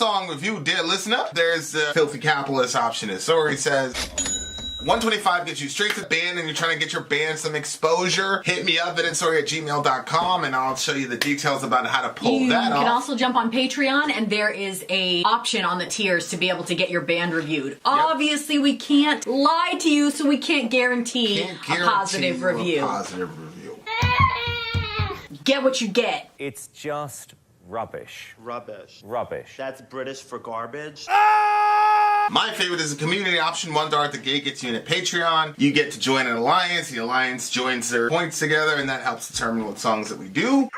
song review, dear listener. There's the filthy capitalist optionist. Sorry says 125 gets you straight to the band and you're trying to get your band some exposure. Hit me up at instory@gmail.com and I'll show you the details about how to pull that off. You can also jump on Patreon and there is a option on the tiers to be able to get your band reviewed. Yep. Obviously, we can't lie to you, so we can't guarantee a positive review. Get what you get. It's just rubbish. Rubbish. Rubbish. That's British for garbage. My favorite is a community option. $1 at the gate gets you in at Patreon. You get to join an alliance. The alliance joins their points together, and that helps determine what songs that we do.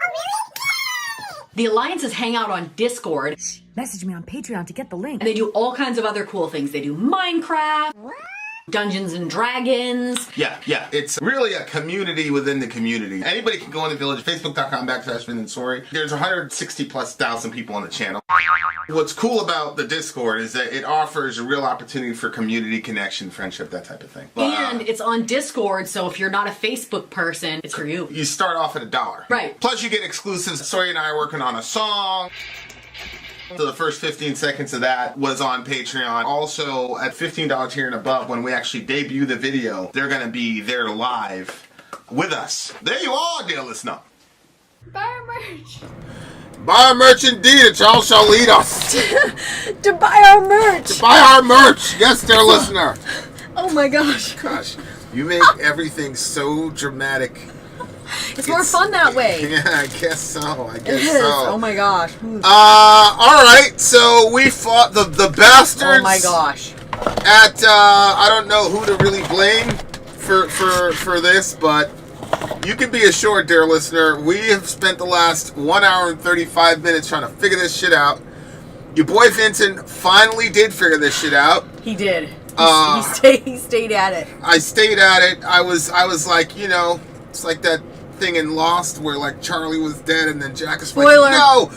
The alliances hang out on Discord. Message me on Patreon to get the link. And they do all kinds of other cool things. They do Minecraft, Dungeons and Dragons. Yeah. It's really a community within the community. Anybody can go in the village, facebook.com/VinandSory. There's 160,000+ people on the channel. What's cool about the Discord is that it offers a real opportunity for community connection, friendship, that type of thing. And it's on Discord, so if you're not a Facebook person, it's for you. You start off at $1. Right. Plus you get exclusives. Sory and I are working on a song. So the first 15 seconds of that was on Patreon. Also, at $15 tier and above, when we actually debut the video, they're going to be there live with us. There you are, dear listener. Buy our merch. Buy our merch indeed, it all shall lead us. To buy our merch. To buy our merch. Yes, dear listener. Oh my gosh. Gosh, you make everything so dramatic. It's more fun that way. Yeah, I guess so. It is. Oh my gosh. Alright, so we fought the bastards. Oh my gosh. At, I don't know who to really blame for this, but you can be assured, dear listener, we have spent the last 1 hour and 35 minutes trying to figure this shit out. Your boy Vincent finally did figure this shit out. He did. He stayed at it. I stayed at it. I was like, you know, it's like that thing in Lost where like Charlie was dead and then Jack is like, no,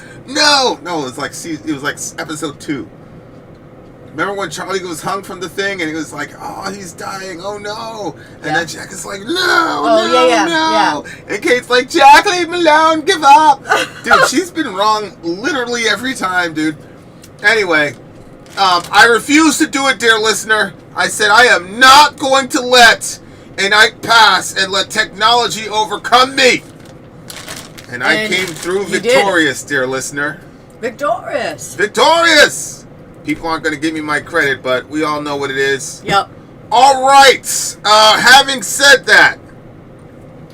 it was like episode 2. Remember when Charlie was hung from the thing and he was like, oh, he's dying, oh no, and then Jack is like, no. And Kate's like, Jack, leave me alone, give up. Dude, she's been wrong literally every time, dude. Anyway, I refuse to do it, dear listener. I said I am not going to let a night pass and let technology overcome me. And I came through victorious, dear listener. Victorious! People aren't going to give me my credit, but we all know what it is. Yep. All right. Having said that,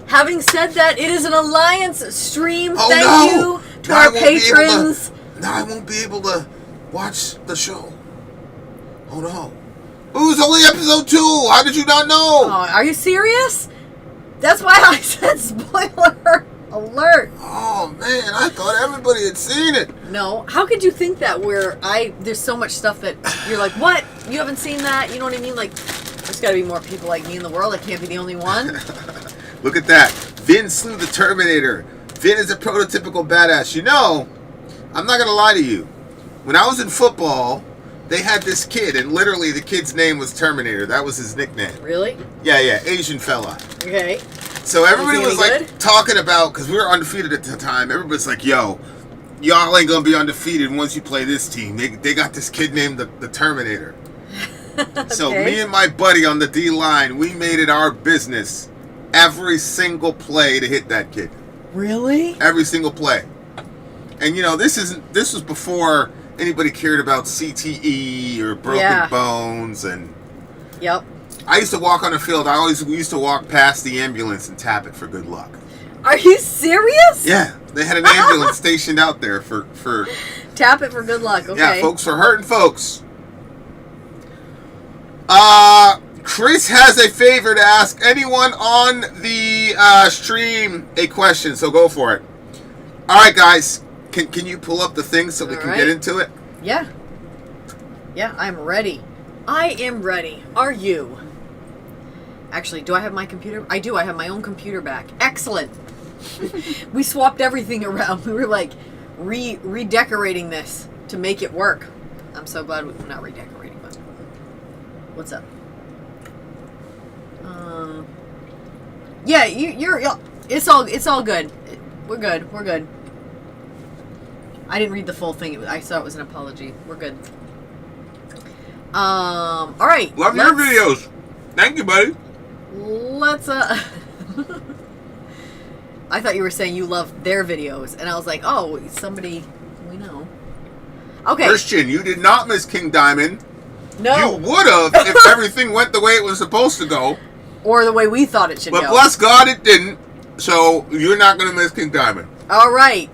it is an Alliance stream. Thank you to our patrons. I won't be able to watch the show. Oh no. It was only episode 2. How did you not know? Oh, are you serious? That's why I said spoiler alert. Oh man, I thought everybody had seen it. No, how could you think that? There's so much stuff that you're like, what? You haven't seen that? You know what I mean? Like, there's got to be more people like me in the world. I can't be the only one. Look at that. Vin slew the Terminator. Vin is a prototypical badass. You know, I'm not gonna lie to you. When I was in football, they had this kid, and literally the kid's name was Terminator. That was his nickname. Really? Yeah, Asian fella. Okay. So everybody was like good? talking about, because we were undefeated at the time, everybody's like, yo, y'all ain't gonna be undefeated once you play this team. They got this kid named the Terminator. Okay. So me and my buddy on the D-line, we made it our business every single play to hit that kid. Really? Every single play. And you know, this was before anybody cared about CTE or broken bones. And yep. I used to walk on the field. We used to walk past the ambulance and tap it for good luck. Are you serious? Yeah, they had an ambulance stationed out there for tap it for good luck. Okay. Yeah, folks, for hurting folks. Chris has a favor to ask anyone on the stream a question, so go for it. All right, guys, can you pull up the thing so we can get into it? Yeah. Yeah, I'm ready. I am ready. Are you? Actually, do I have my computer? I do. I have my own computer back. Excellent. We swapped everything around. We were like redecorating this to make it work. I'm so glad we're not redecorating, but what's up? Yeah, you're it's all good. We're good. I didn't read the full thing. I saw it was an apology. We're good. All right. Love your videos. Thank you, buddy. Let's I thought you were saying you love their videos, and I was like, oh, somebody we know. Okay. Christian, you did not miss King Diamond. No. You would have if everything went the way it was supposed to go. Or the way we thought it should go. But bless God it didn't. So you're not going to miss King Diamond. All right.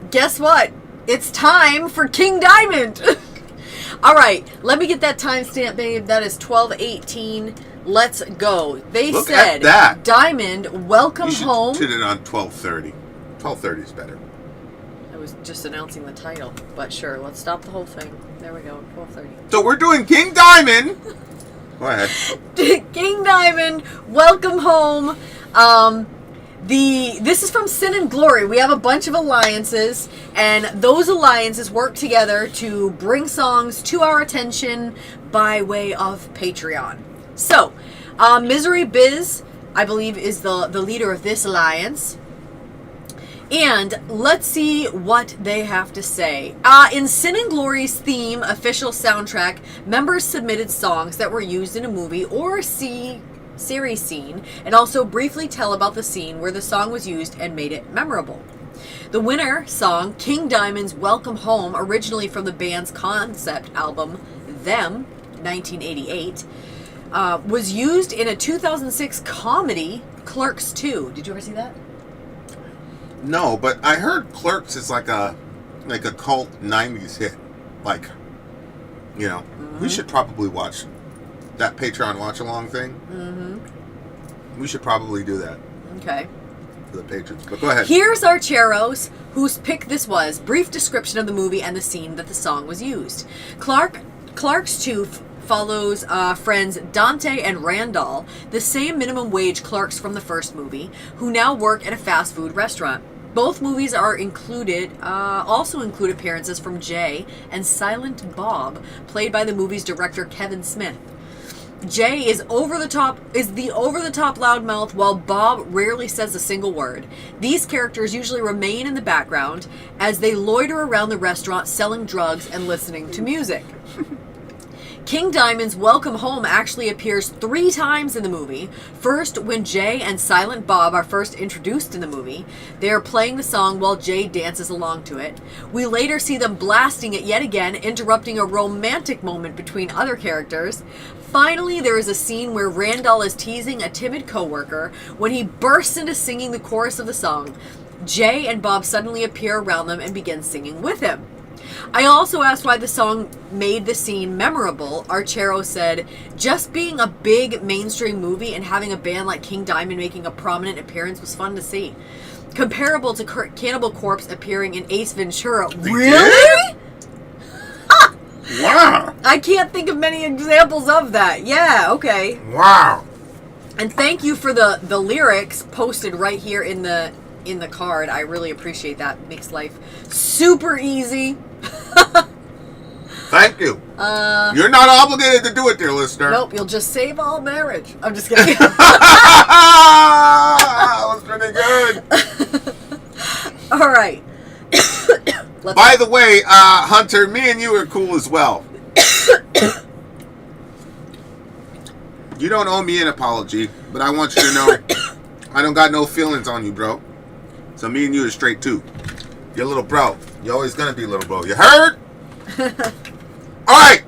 Guess what? It's time for King Diamond. All right. Let me get that timestamp, babe. That is 12:18. Let's go. They Look said, at that. Diamond, welcome home. You should have it on 12:30. 12:30 is better. I was just announcing the title, but sure. Let's stop the whole thing. There we go. 12:30. So we're doing King Diamond. Go ahead. King Diamond, welcome home. This is from Sin and Glory. We have a bunch of alliances, and those alliances work together to bring songs to our attention by way of Patreon. So, Misery Biz, I believe, is the leader of this alliance. And let's see what they have to say. In Sin and Glory's theme official soundtrack, members submitted songs that were used in a movie or series scene, and also briefly tell about the scene where the song was used and made it memorable. The winner song, King Diamond's Welcome Home, originally from the band's concept album, Them, 1988, was used in a 2006 comedy, Clerks 2. Did you ever see that? No, but I heard Clerks is like a cult 90s hit. Like, you know, we should probably watch that Patreon watch-along thing. Mm-hmm. We should probably do that. Okay. For the patrons. But go ahead. Here's our Cheros, whose pick this was. Brief description of the movie and the scene that the song was used. Clerks 2 follows friends Dante and Randall, the same minimum wage clerks from the first movie, who now work at a fast food restaurant. Both movies are also include appearances from Jay and Silent Bob, played by the movie's director Kevin Smith. Jay is the over-the-top loudmouth, while Bob rarely says a single word. These characters usually remain in the background as they loiter around the restaurant selling drugs and listening to music. King Diamond's Welcome Home actually appears 3 times in the movie. First, when Jay and Silent Bob are first introduced in the movie, they are playing the song while Jay dances along to it. We later see them blasting it yet again, interrupting a romantic moment between other characters. Finally, there is a scene where Randall is teasing a timid coworker when he bursts into singing the chorus of the song. Jay and Bob suddenly appear around them and begin singing with him. I also asked why the song made the scene memorable. Archero said, just being a big mainstream movie and having a band like King Diamond making a prominent appearance was fun to see. Comparable to Cannibal Corpse appearing in Ace Ventura. Really? Wow. I can't think of many examples of that. Yeah, okay. Wow. And thank you for the lyrics posted right here in the card. I really appreciate that. Makes life super easy. Thank you. You're not obligated to do it, dear listener. Nope, you'll just save all marriage. I'm just kidding. That was pretty good. All right. By the way, Hunter, me and you are cool as well. You don't owe me an apology, but I want you to know I don't got no feelings on you, bro. So me and you are straight too. You're a little bro. You're always gonna be a little bro. You heard? All right.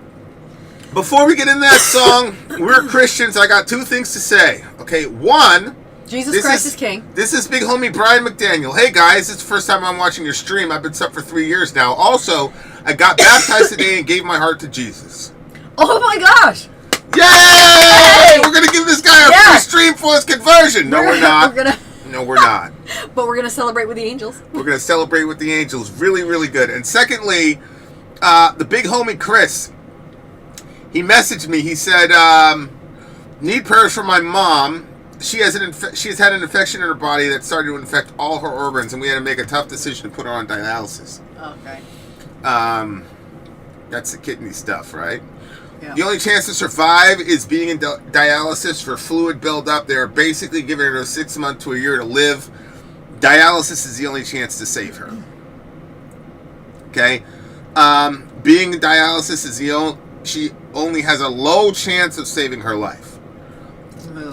Before we get into that song, we're Christians. I got 2 things to say. Okay, one. Jesus Christ is King. This is big homie Brian McDaniel. Hey guys, it's the first time I'm watching your stream. I've been sub for 3 years now. Also, I got baptized today and gave my heart to Jesus. Oh my gosh! Yay! Hey! We're gonna give this guy a free stream for his conversion. No, we're not. No, we're not. But we're gonna celebrate with the angels. We're gonna celebrate with the angels. Really, really good. And secondly, the big homie Chris, he messaged me. He said, "Need prayers for my mom. She has had an infection in her body that started to infect all her organs, and we had to make a tough decision to put her on dialysis." Okay. That's the kidney stuff, right? Yeah. The only chance to survive is being in dialysis for fluid buildup. They're basically giving her 6 months to a year to live. Dialysis is the only chance to save her. Okay? Being in dialysis is she only has a low chance of saving her life.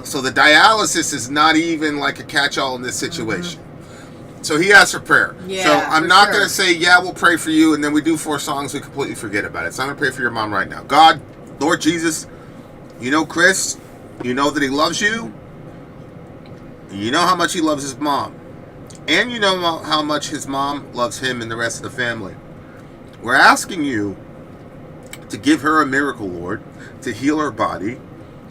So the dialysis is not even like a catch-all in this situation. So he asked for prayer. Yeah, so I'm not sure. going to say, yeah, we'll pray for you, and then we do 4 songs, we completely forget about it. So I'm going to pray for your mom right now. God, Lord Jesus, you know Chris, you know that he loves you, you know how much he loves his mom, and you know how much his mom loves him and the rest of the family. We're asking you to give her a miracle, Lord, to heal her body,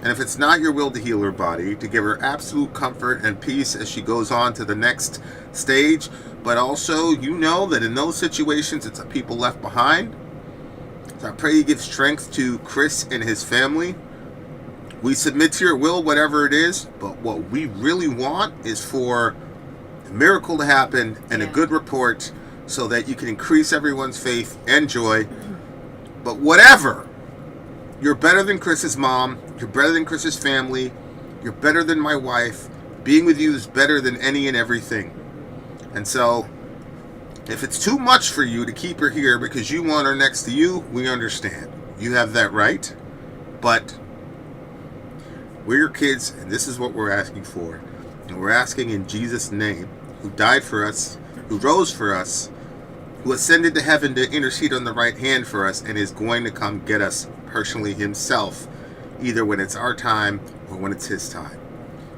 and if it's not your will to heal her body, to give her absolute comfort and peace as she goes on to the next stage. But also, you know that in those situations, it's people left behind. So I pray you give strength to Chris and his family. We submit to your will, whatever it is, but what we really want is for a miracle to happen and a good report so that you can increase everyone's faith and joy. But whatever, you're better than Chris's mom. You're better than Chris's family. You're better than my wife. Being with you is better than any and everything. And so, if it's too much for you to keep her here because you want her next to you, we understand. You have that right. But we're your kids, and this is what we're asking for. And we're asking in Jesus' name, who died for us, who rose for us, who ascended to heaven to intercede on the right hand for us, and is going to come get us personally himself, either when it's our time or when it's his time.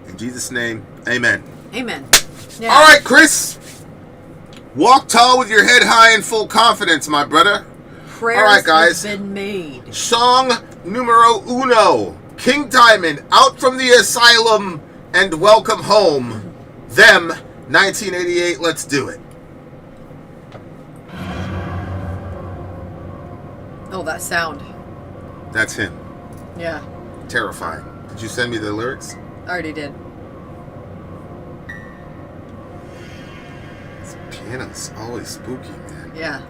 In Jesus' name, amen. Amen. Yeah. All right, Chris. Walk tall with your head high and full confidence, my brother. Prayers All right, guys. have been made. Song numero uno. King Diamond, Out from the Asylum and Welcome Home. Them, 1988. Let's do it. Oh, that sound. That's him. Yeah, Terrifying. Did you send me the lyrics? I already did. This piano's always spooky, man. Yeah.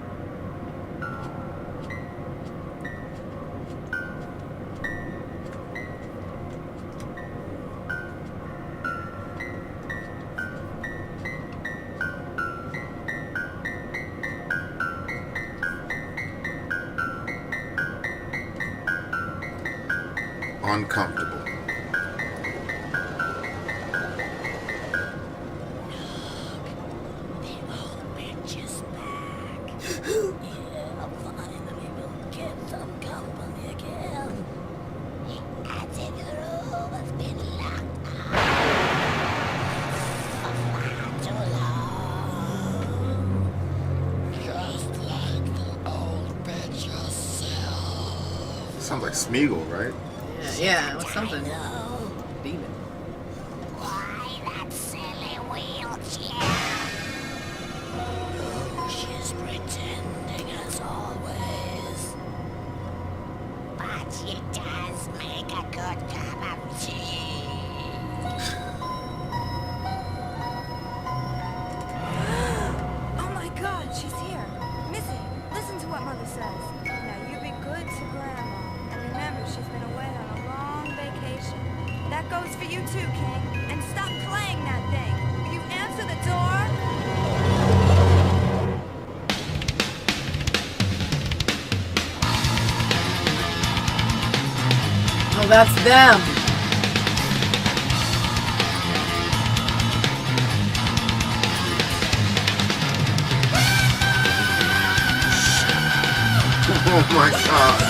Uncomfortable. Sounds like Smeagol, right? Yeah, it was something. Demon. Why that silly wheelchair? Oh, she's pretending as always. But she does make a good cup of tea. Oh my God, she's here. Missy, listen to what Mother says. Now you be good to Grandma. And remember, she's been away on a long vacation. That goes for you too, King. And stop playing that thing. If you answer the door... Oh, that's them. Oh my God.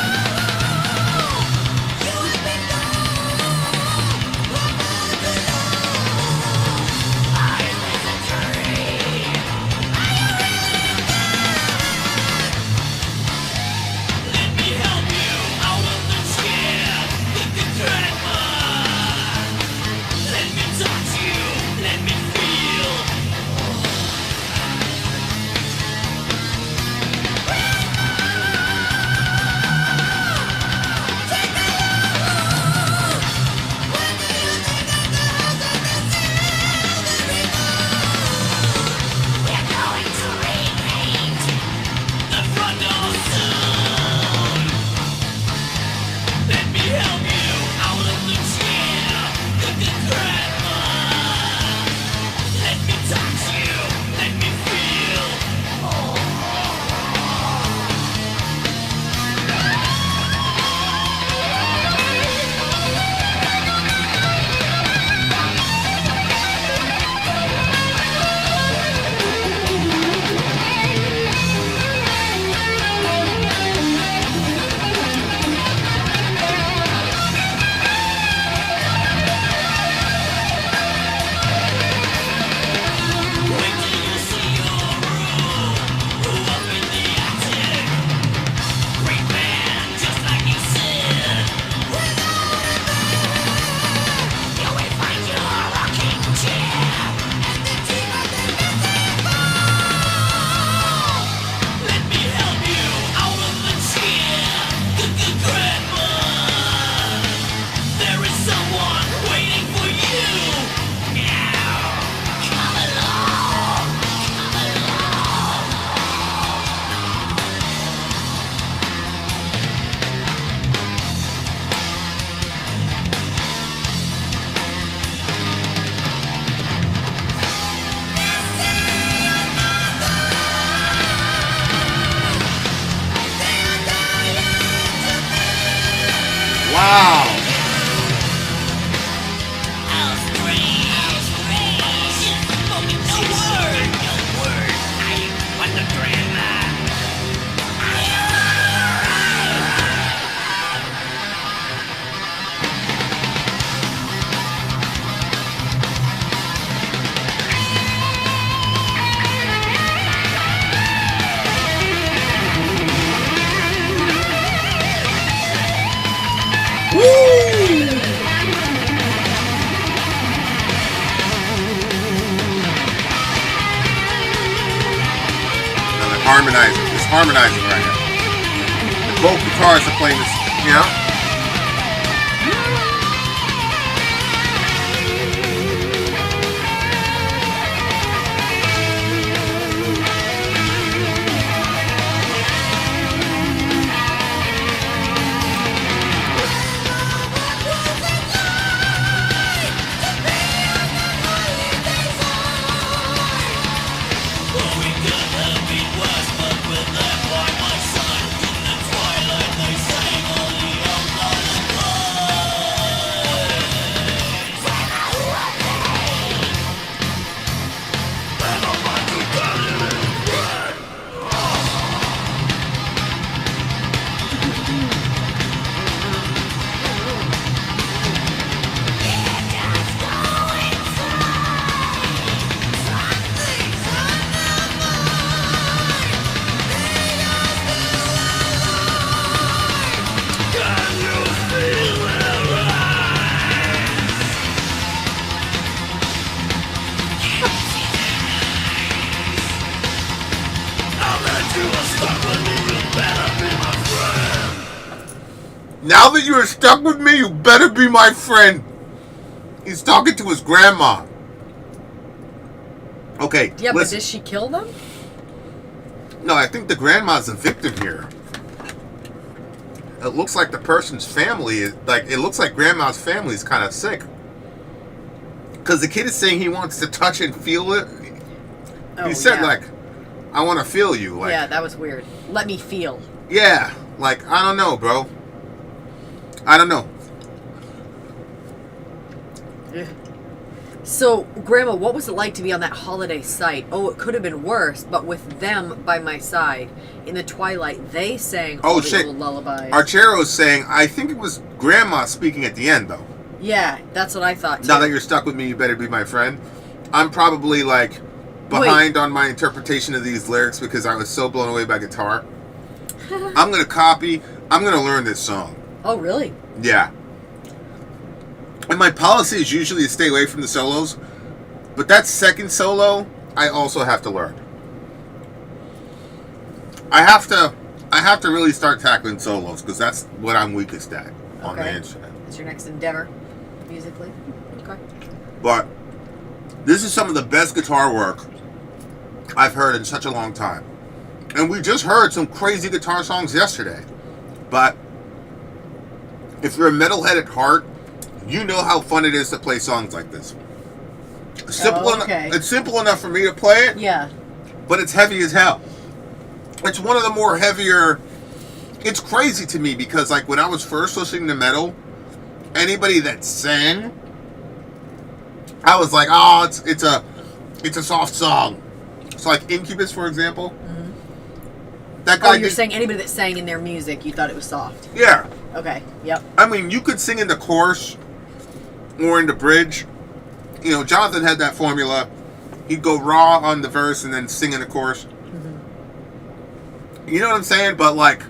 harmonizing right now. And both guitars are playing this, you know? Now that you are stuck with me, you better be my friend. He's talking to his grandma. Okay. Yeah, listen. but did she kill them? No, I think the grandma's a victim here. It looks like the person's family is like. It looks like grandma's family is kind of sick. Because the kid is saying he wants to touch and feel it. Oh, He said yeah. like, "I want to feel you." Like, Yeah, that was weird. Let me feel. yeah, like I don't know, bro. I don't know. So, Grandma, what was it like to be on that holiday site? Oh, it could have been worse, but with them by my side. In the twilight, they sang all the old lullabies. Archero's saying, I think it was Grandma speaking at the end, though. Yeah, that's what I thought, too. Now that you're stuck with me, you better be my friend. I'm probably, like, behind on my interpretation of these lyrics because I was so blown away by guitar. I'm going to learn this song. Oh, really? Yeah. And my policy is usually to stay away from the solos, but that second solo, I also have to learn. I have to really start tackling solos because that's what I'm weakest at on the instrument. That's your next endeavor, musically. Okay. But this is some of the best guitar work I've heard in such a long time. And we just heard some crazy guitar songs yesterday. But if you're a metalhead at heart, you know how fun it is to play songs like this. It's simple enough for me to play it. Yeah. But it's heavy as hell. It's one of the more heavier. It's crazy to me because, like, when I was first listening to metal, anybody that sang, I was like, oh, it's a soft song. So, like Incubus, for example. Mm-hmm. That guy. Oh, you're saying anybody that sang in their music, you thought it was soft. Yeah. Okay. Yep. I mean, you could sing in the chorus or in the bridge. You know, Jonathan had that formula. He'd go raw on the verse and then sing in the chorus. Mm-hmm. You know what I'm saying? But like,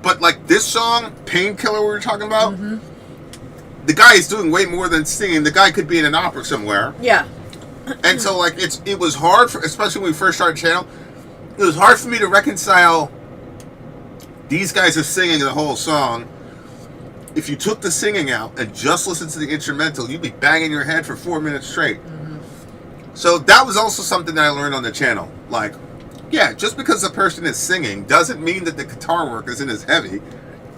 but like this song, Painkiller, we were talking about. Mm-hmm. The guy is doing way more than singing. The guy could be in an opera somewhere. Yeah. And so like it was hard for, especially when we first started the channel. It was hard for me to reconcile. These guys are singing the whole song. If you took the singing out and just listened to the instrumental, you'd be banging your head for 4 minutes straight. Mm-hmm. So that was also something that I learned on the channel. Like, yeah, just because the person is singing doesn't mean that the guitar work isn't as heavy.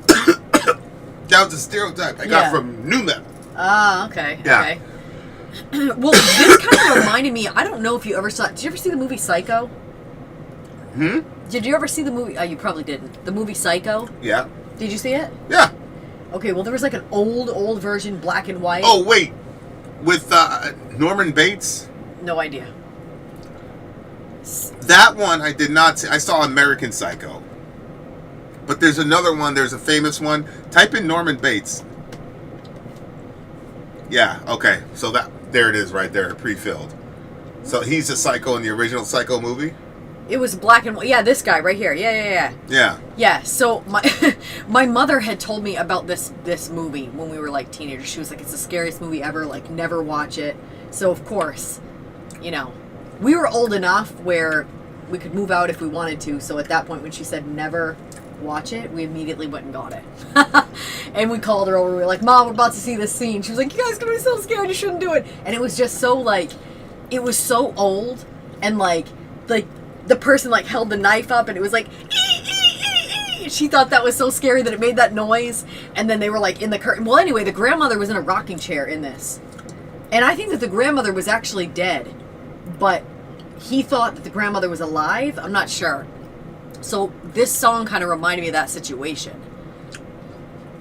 That was a stereotype I got from nu metal. Ah, okay. Yeah. Okay. Well, this kind of reminded me. I don't know if you ever saw. Did you ever see the movie Psycho? Did you ever see the movie? You probably didn't. The movie Psycho? Yeah. Did you see it? Yeah. Okay, well, there was like an old version, black and white. Oh, wait. With Norman Bates? No idea. That one I did not see. I saw American Psycho. But there's another one. There's a famous one. Type in Norman Bates. Yeah, okay. So there it is right there, pre-filled. So he's a psycho in the original Psycho movie? It was black and white. Yeah, this guy right here. Yeah. Yeah, so my mother had told me about this movie when we were like teenagers. She was like, it's the scariest movie ever, like never watch it. So of course, you know, we were old enough where we could move out if we wanted to. So at that point, when she said never watch it, we immediately went and got it. And we called her over. We were like, Mom, we're about to see this scene. She was like, you guys are gonna be so scared. You shouldn't do it. And it was just so like, it was so old, and like the person like held the knife up, and it was like. She thought that was so scary that it made that noise. And then they were like in the curtain. Well, anyway, the grandmother was in a rocking chair in this. And I think that the grandmother was actually dead. But he thought that the grandmother was alive. I'm not sure. So this song kind of reminded me of that situation.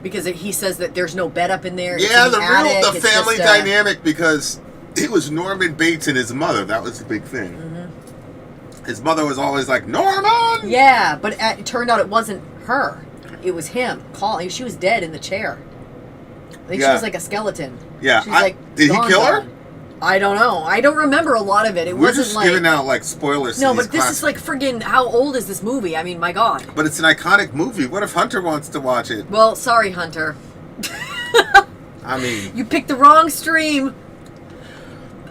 Because he says that there's no bed up in there. Yeah, it's in attic. the family dynamic, because it was Norman Bates and his mother. That was the big thing. Mm-hmm. His mother was always like, Norman! Yeah, but it turned out it wasn't her. It was him calling. She was dead in the chair. I think she was like a skeleton. Yeah. She was like, did he kill her? I don't know. I don't remember a lot of it. It We're wasn't just like giving out like spoilers. No, but this is like friggin' how old is this movie? I mean, my God. But it's an iconic movie. What if Hunter wants to watch it? Well, sorry, Hunter. I mean, you picked the wrong stream.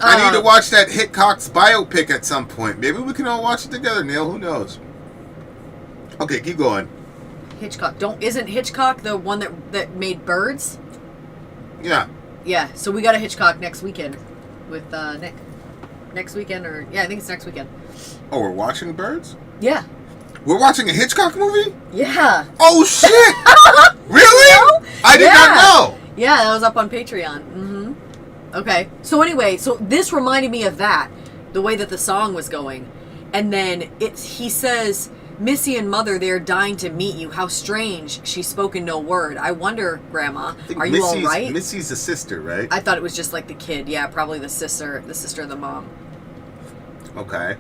I need to watch that Hitchcock's biopic at some point. Maybe we can all watch it together, Neil. Who knows? Okay, keep going. Hitchcock. Isn't Hitchcock the one that made Birds? Yeah. Yeah, so we got a Hitchcock next weekend with Nick. Next weekend, or yeah, I think it's next weekend. Oh, we're watching Birds? Yeah. We're watching a Hitchcock movie? Yeah. Oh shit! Really? No? I did not know. Yeah, that was up on Patreon. Mm-hmm. Okay. So anyway, so this reminded me of that, the way that the song was going, and then he says, Missy and Mother, they're dying to meet you. How strange. She's spoken no word. I wonder, Grandma, are you all right? Missy's the sister, right? I thought it was just like the kid. Yeah, probably the sister of the mom. Okay.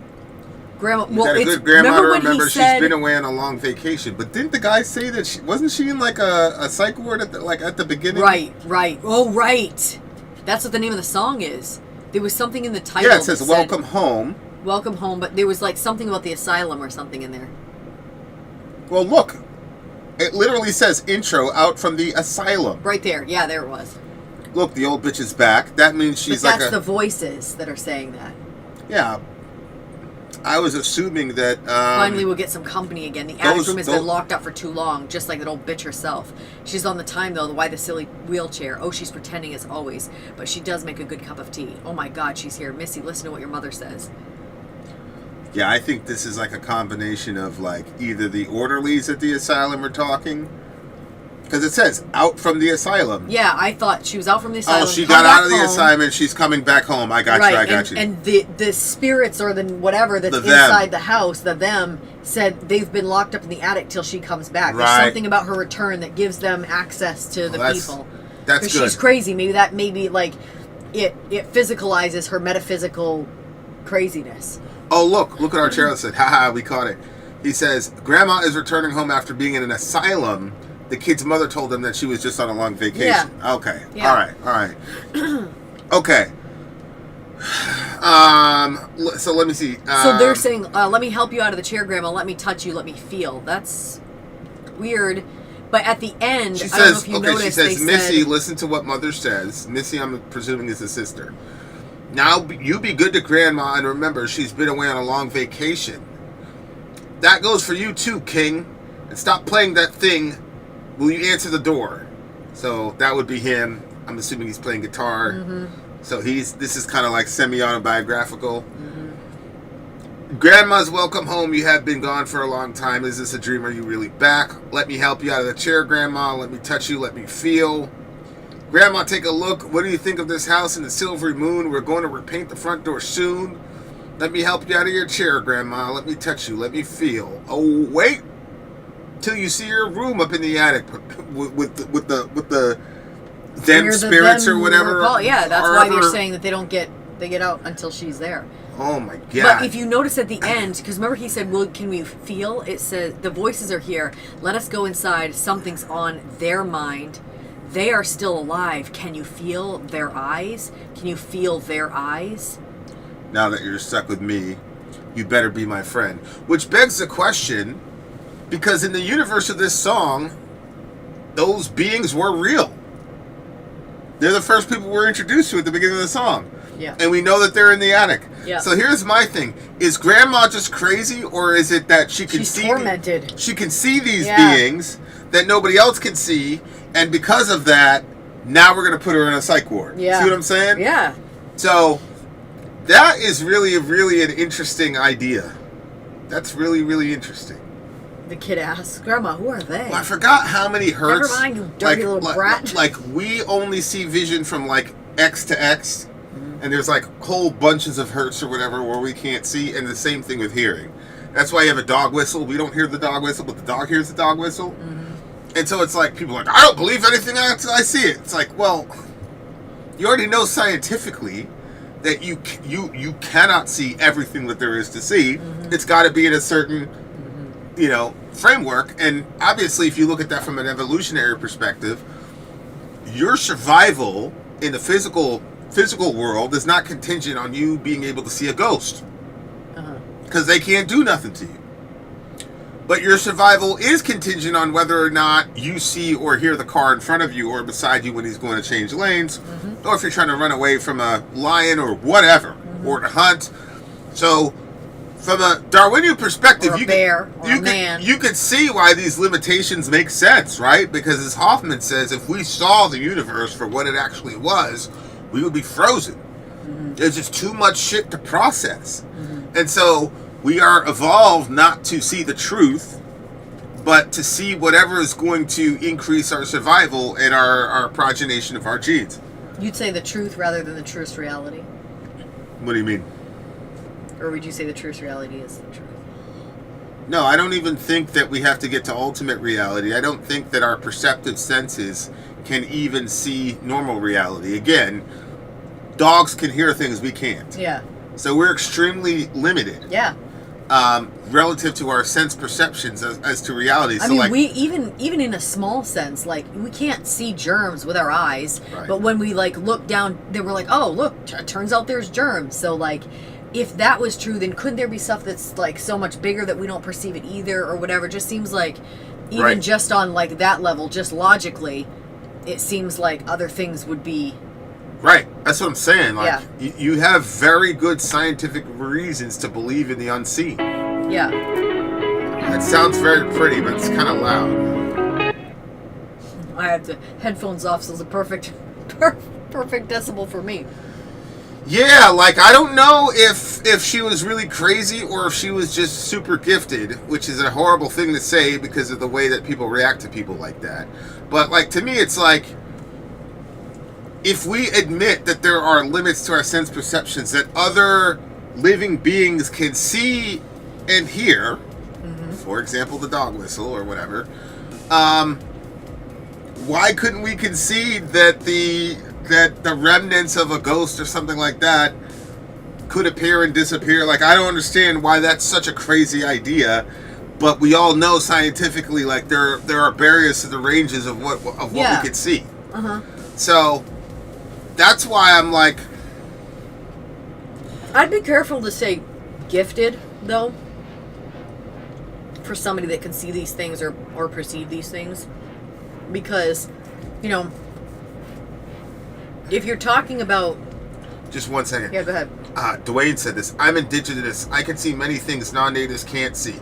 Grandma, You got a good grandma to remember she's said, been away on a long vacation. But didn't the guy say that wasn't she in like a psych ward at the beginning? Right. Oh, right. That's what the name of the song is. There was something in the title. Yeah, it says Welcome Home. Welcome Home, but there was like something about the asylum or something in there. Well, look. It literally says intro out from the asylum. Right there. Yeah, there it was. Look, the old bitch is back. That means she's but that's the voices that are saying that. Yeah. I was assuming that... finally we'll get some company again. The attic room has been locked up for too long, just like that old bitch herself. She's on the time, though. Why the silly wheelchair? Oh, she's pretending as always. But she does make a good cup of tea. Oh, my God, she's here. Missy, listen to what your mother says. Yeah, I think this is like a combination of like either the orderlies at the asylum are talking, because it says out from the asylum. Yeah, I thought she was out from the asylum. Oh, she got out of the asylum. She's coming back home. I got you. I got you. And the spirits or the whatever that's inside the house, them said they've been locked up in the attic till she comes back. Right. There's something about her return that gives them access to the people. That's good. She's crazy. Maybe like it physicalizes her metaphysical craziness. Oh, look at our chair that said, haha, we caught it. He says, Grandma is returning home after being in an asylum. The kid's mother told them that she was just on a long vacation. Yeah. Okay. Yeah. All right. Okay. So let me see. So they're saying, let me help you out of the chair, Grandma. Let me touch you. Let me feel. That's weird. But at the end, she I don't know says, if you noticed, she says, they Missy, said, listen to what Mother says. Missy, I'm presuming, is the sister. Now, you be good to Grandma, and remember, she's been away on a long vacation. That goes for you too, King. And stop playing that thing. Will you answer the door? So that would be him. I'm assuming he's playing guitar. Mm-hmm. So this is kind of like semi-autobiographical. Mm-hmm. Grandma's welcome home. You have been gone for a long time. Is this a dream? Are you really back? Let me help you out of the chair, Grandma. Let me touch you. Let me feel. Grandma, take a look. What do you think of this house in the silvery moon? We're going to repaint the front door soon. Let me help you out of your chair, Grandma. Let me touch you. Let me feel. Oh, wait till you see your room up in the attic with the them spirits or whatever. Yeah, that's why they're saying that they get out until she's there. Oh my God! But if you notice at the end, because remember he said, "Well, can we feel?" It says the voices are here. Let us go inside. Something's on their mind. They are still alive. Can you feel their eyes? Can you feel their eyes? Now that you're stuck with me, you better be my friend. Which begs the question, because in the universe of this song, those beings were real. They're the first people we're introduced to at the beginning of the song. Yeah. And we know that they're in the attic. Yeah. So here's my thing. Is Grandma just crazy, or is it that she can She's see... tormented. She can see these Yeah. beings that nobody else can see, and because of that, now we're going to put her in a psych ward. Yeah. See what I'm saying? Yeah. So, that is really an interesting idea. That's really, really interesting. The kid asks, Grandma, who are they? Well, I forgot how many hertz... Never mind, you dirty little brat. Like, we only see vision from, like, X to X, and there's, like, whole bunches of hertz or whatever where we can't see, and the same thing with hearing. That's why you have a dog whistle. We don't hear the dog whistle, but the dog hears the dog whistle. Mm-hmm. And so it's like, people are like, I don't believe anything until I see it. It's like, well, you already know scientifically that you cannot see everything that there is to see. Mm-hmm. It's got to be in a certain, framework. And obviously, if you look at that from an evolutionary perspective, your survival in the physical world is not contingent on you being able to see a ghost. Because they can't do nothing to you. But your survival is contingent on whether or not you see or hear the car in front of you or beside you when he's going to change lanes, or if you're trying to run away from a lion or whatever, or to hunt. So, from a Darwinian perspective, you could see why these limitations make sense, right? Because as Hoffman says, if we saw the universe for what it actually was, we would be frozen. There's just too much shit to process. And so we are evolved not to see the truth, but to see whatever is going to increase our survival and our progenation of our genes. You'd say the truth rather than the truest reality? What do you mean? Or would you say the truest reality is the truth? No, I don't even think that we have to get to ultimate reality. I don't think that our perceptive senses can even see normal reality. Again, dogs can hear things we can't. Yeah. So we're extremely limited. Yeah. Relative to our sense perceptions as to reality. I mean, we even in a small sense, like, we can't see germs with our eyes, right. But when we look down, then we're like, oh, look, it turns out there's germs. So if that was true, then couldn't there be stuff that's so much bigger that we don't perceive it either, or whatever? It just seems like even right. just on that level, just logically, it seems like other things would be. Right, that's what I'm saying. Yeah. You have very good scientific reasons to believe in the unseen. Yeah. It sounds very pretty, but it's kind of loud. I have the headphones off, so it's a perfect decibel for me. Yeah, I don't know if she was really crazy or if she was just super gifted, which is a horrible thing to say because of the way that people react to people like that. But to me, it's if we admit that there are limits to our sense perceptions, that other living beings can see and hear, for example, the dog whistle or whatever, why couldn't we concede that the remnants of a ghost or something like that could appear and disappear? I don't understand why that's such a crazy idea, but we all know scientifically, there are barriers to the ranges of what we could see. So that's why I'm I'd be careful to say gifted, though, for somebody that can see these things or perceive these things. Because, if you're talking about... Just 1 second. Yeah, go ahead. Dwayne said this. I'm indigenous. I can see many things non-natives can't see.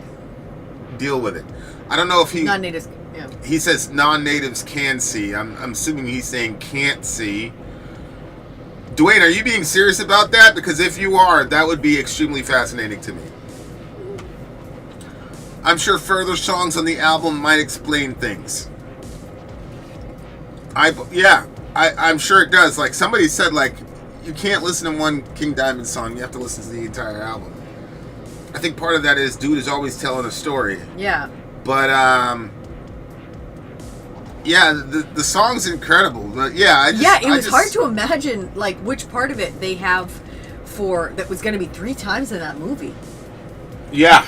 Deal with it. I don't know if he... Non-natives, yeah. He says non-natives can see. I'm assuming he's saying can't see. Dwayne, are you being serious about that? Because if you are, that would be extremely fascinating to me. I'm sure further songs on the album might explain things. I'm sure it does. Somebody said, you can't listen to one King Diamond song. You have to listen to the entire album. I think part of that is dude is always telling a story. Yeah. But, the song's incredible. But it was hard to imagine which part of it they have that was going to be 3 times in that movie. Yeah.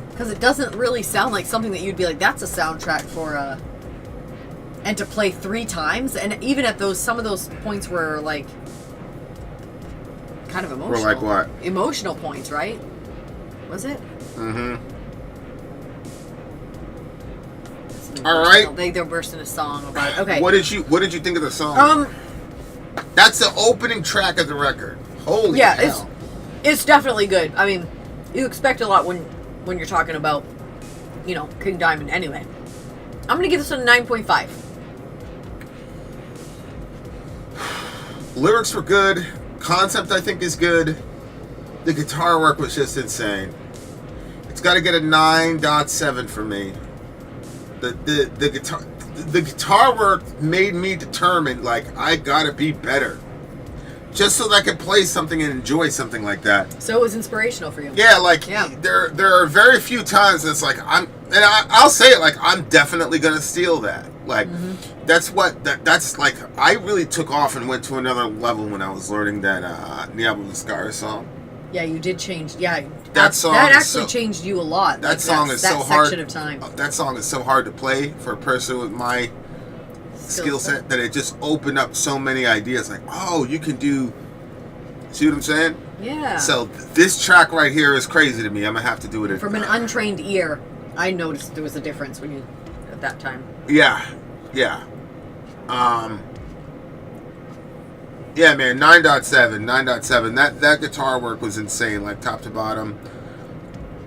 Because it doesn't really sound like something that you'd be that's a soundtrack for and to play 3 times, and even at some of those points were kind of emotional. Or what? Emotional points, right? Was it? Mm-hmm. All right. They're bursting a song about it. Okay. What did you think of the song? That's the opening track of the record. Holy hell. It's definitely good. I mean, you expect a lot when you're talking about, you know, King Diamond anyway. I'm going to give this a 9.5. Lyrics were good. Concept, I think, is good. The guitar work was just insane. It's got to get a 9.7 for me. The guitar work made me determined, like, I gotta be better. Just so that I could play something and enjoy something like that. So it was inspirational for you. Yeah, like, there are very few times that's like, I'll say it, like, I'm definitely gonna steal that. Like, that's like, I really took off and went to another level when I was learning that Niablo Scar song. Yeah, you did change. Yeah, that song actually changed you a lot. That song is so hard. Section of time. That song is so hard to play for a person with my skill set that it just opened up so many ideas. Like, oh, you can do. See what I'm saying? Yeah. So this track right here is crazy to me. I'm gonna have to do it. From an untrained ear, I noticed there was a difference when you at that time. Yeah. Yeah, man, 9.7. That guitar work was insane, like top to bottom.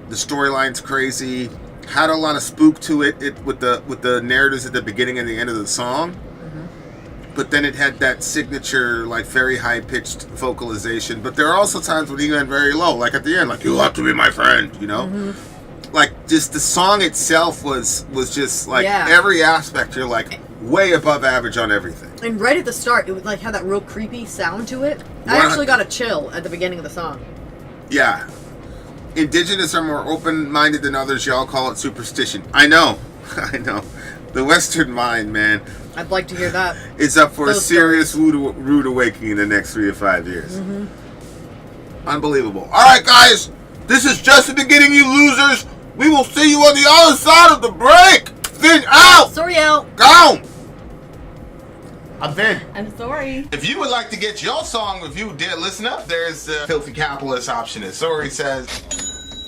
The storyline's crazy. Had a lot of spook to it with the narratives at the beginning and the end of the song. But then it had that signature, like, very high-pitched vocalization. But there are also times when he went very low, like at the end, like, you have to be my friend, you know? Like, just the song itself was just, like, every aspect, you're, like, way above average on everything. And right at the start, it would, like, had that real creepy sound to it. I actually got a chill at the beginning of the song. Yeah. Indigenous are more open-minded than others. Y'all call it superstition. I know. The Western mind, man. I'd like to hear that. It's up for a serious rude awakening in the next 3 to 5 years. Unbelievable. All right, guys. This is just the beginning, you losers. We will see you on the other side of the break. Finn out. Sorry out. Gone. I'm Finn. I'm sorry. If you would like to get your song reviewed, dear listener, there's the Filthy Capitalist option. As Sorry says,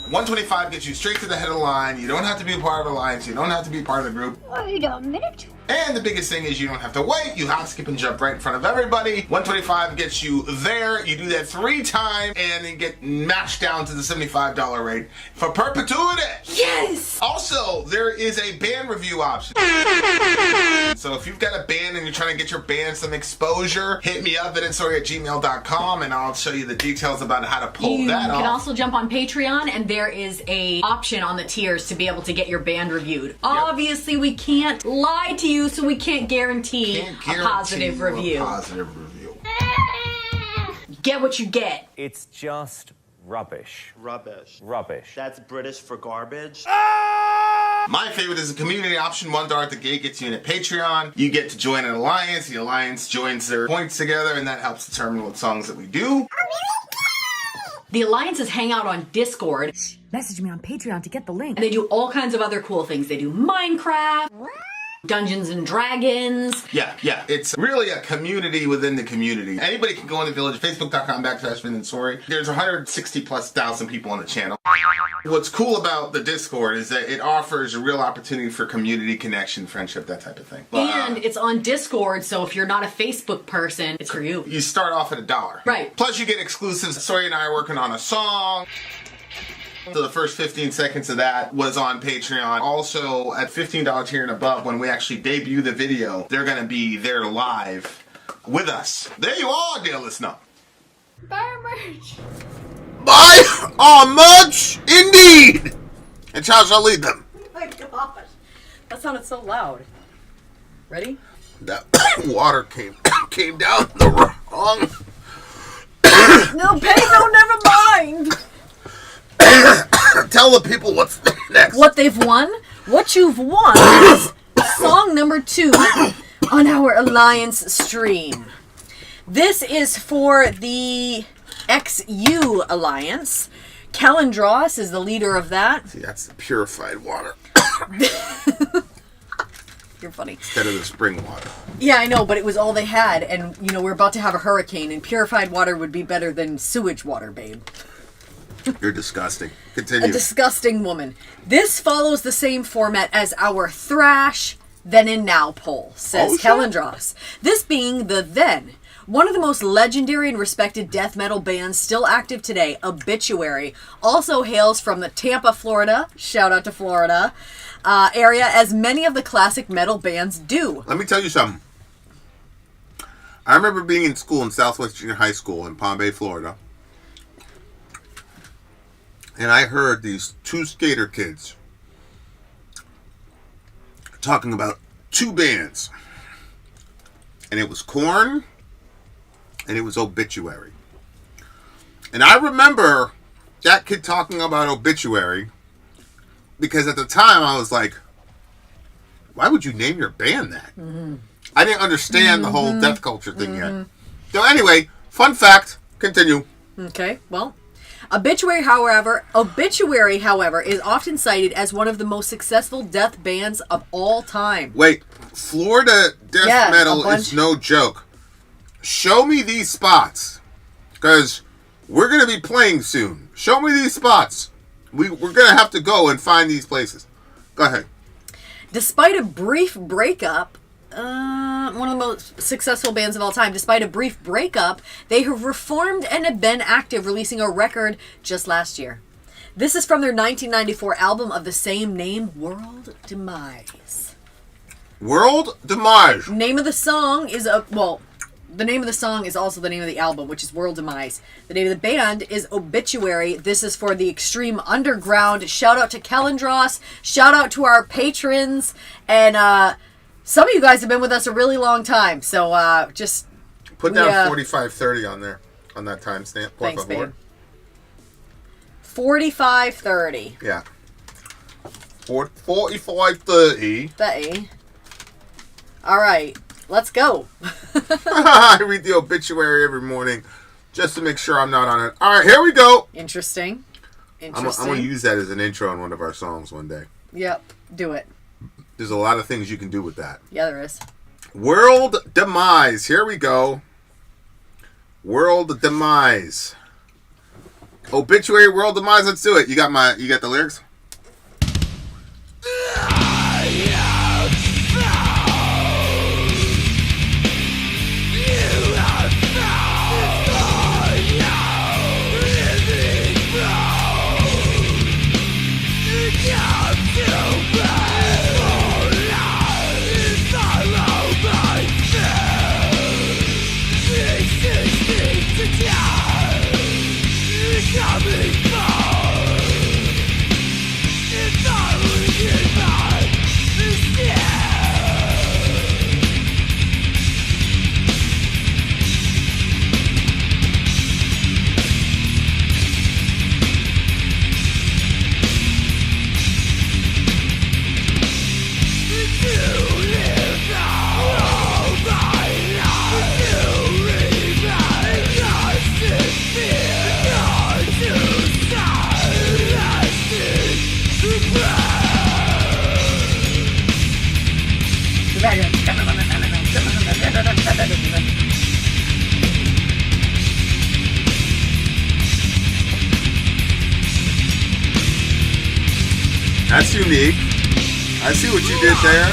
125 gets you straight to the head of the line. You don't have to be a part of the alliance. You don't have to be part of the group. Wait a minute. And the biggest thing is you don't have to wait. You hop, skip, and jump right in front of everybody. 125 gets you there. You do that 3 times, and then get mashed down to the $75 rate for perpetuity. Yes! Also, there is a band review option. So if you've got a band and you're trying to get your band some exposure, hit me up at insorry@gmail.com, and I'll show you the details about how to pull that off. You can also jump on Patreon, and there is a option on the tiers to be able to get your band reviewed. Obviously, we can't lie to you, so we can't guarantee a positive review. Get what you get. It's just rubbish. Rubbish. That's British for garbage. My favorite is the community option. $1 at the gate gets you in at Patreon. You get to join an alliance. The alliance joins their points together, and that helps determine what songs that we do. The alliances hang out on Discord. Message me on Patreon to get the link. And they do all kinds of other cool things. They do Minecraft, Dungeons and Dragons. Yeah. It's really a community within the community. Anybody can go in the village, facebook.com/FinnandSorry. There's 160,000+ people on the channel. What's cool about the Discord is that it offers a real opportunity for community connection, friendship, that type of thing. And it's on Discord, so if you're not a Facebook person, it's for you. You start off at $1. Right. Plus you get exclusives. Sorry and I are working on a song. So the first 15 seconds of that was on Patreon. Also, at $15 tier and above, when we actually debut the video, they're going to be there live with us. There you are, dear listener. Buy our merch. Buy our merch, indeed. And Charles shall lead them. Oh my gosh. That sounded so loud. Ready? That water came down the wrong. No, Pedro, never mind. Tell the people what's next. What they've won? What you've won is song number 2 on our Alliance stream. This is for the XU Alliance. Kalendros is the leader of that. See, that's the purified water. You're funny. Instead of the spring water. Yeah, I know, but it was all they had. And, you know, we're about to have a hurricane, and purified water would be better than sewage water, babe. You're disgusting. Continue. A disgusting woman. This follows the same format as our Thrash Then and Now poll, says Kalendros. This being the then. One of the most legendary and respected death metal bands still active today, Obituary, also hails from the Tampa, Florida, shout out to Florida, area, as many of the classic metal bands do. Let me tell you something. I remember being in school in Southwest Junior High School in Palm Bay, Florida. And I heard these two skater kids talking about two bands. And it was Korn and it was Obituary. And I remember that kid talking about Obituary because at the time I was like, why would you name your band that? Mm-hmm. I didn't understand the whole death culture thing yet. So anyway, fun fact, continue. Okay, well, Obituary, however, is often cited as one of the most successful death bands of all time. Wait, Florida death metal is no joke. Show me these spots, because we're going to be playing soon. Show me these spots. We're going to have to go and find these places. Go ahead. Despite a brief breakup, one of the most successful bands of all time. Despite a brief breakup, they have reformed and have been active, releasing a record just last year. This is from their 1994 album of the same name, World Demise. World Demise. Name of the song is the name of the song is also the name of the album, which is World Demise. The name of the band is Obituary. This is for the extreme underground. Shout out to Kellandros. Shout out to our patrons. And some of you guys have been with us a really long time. So just put down 4530 on there, on that timestamp. Thanks, babe. 4530. Yeah. 4530. 30. All right. Let's go. I read the Obituary every morning just to make sure I'm not on it. All right, here we go. Interesting. I'm going to use that as an intro on one of our songs one day. Yep, do it. There's a lot of things you can do with that. Yeah, there is. World Demise. Here we go. World Demise. Obituary, World Demise. Let's do it. You got the lyrics? That's unique. I see what you did there.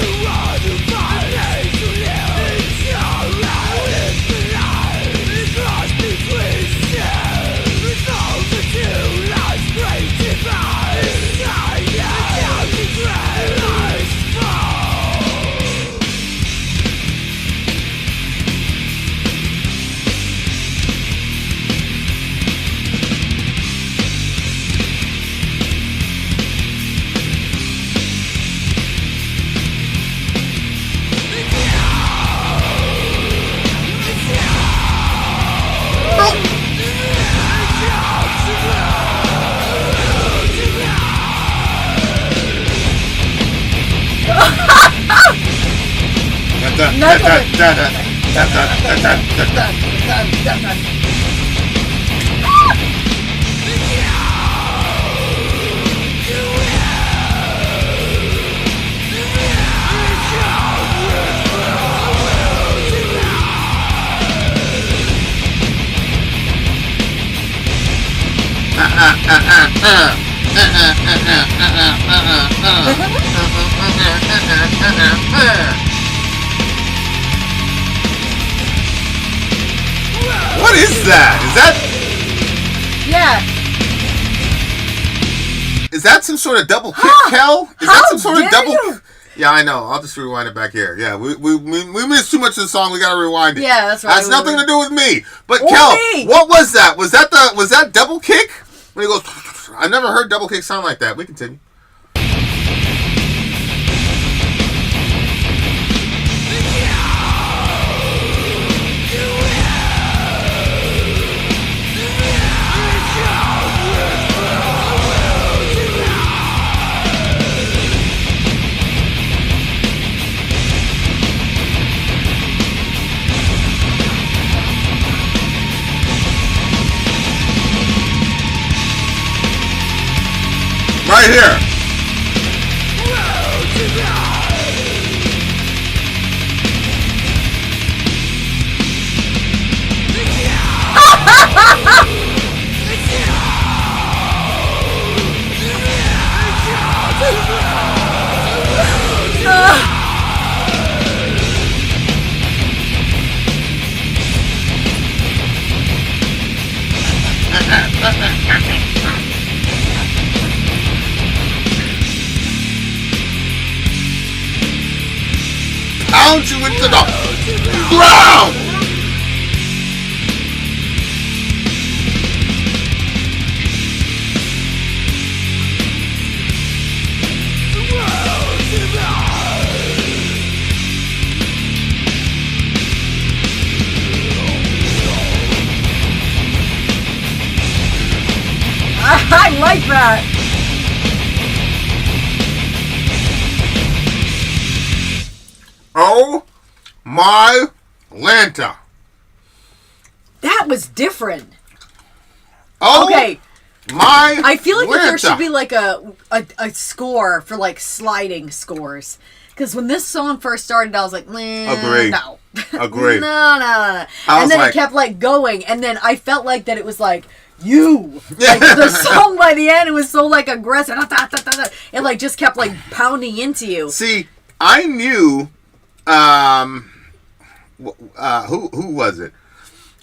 What is that? Yeah. Is that some sort of double kick, Kel? Is that some sort of double? Yeah, I know. I'll just rewind it back here. Yeah, we missed too much of the song. We got to rewind it. Yeah, that's right. That's nothing to do with me. But Or Kel, me. what was that? Was that double kick? When he goes, I've never heard double kick sound like that. We continue. Right here. Pound you into the ground. I like that. Oh my Lanta. That was different. Oh, okay. I feel like that there Lanta. should be like a score for like sliding scores. Because when this song first started, I was like, Agreed. no. Agreed. No. I was And then like- it kept like going. And then I felt like that it was like, you. Like the song by the end, it was so like aggressive. It like just kept like pounding into you. See, I knew, who was it?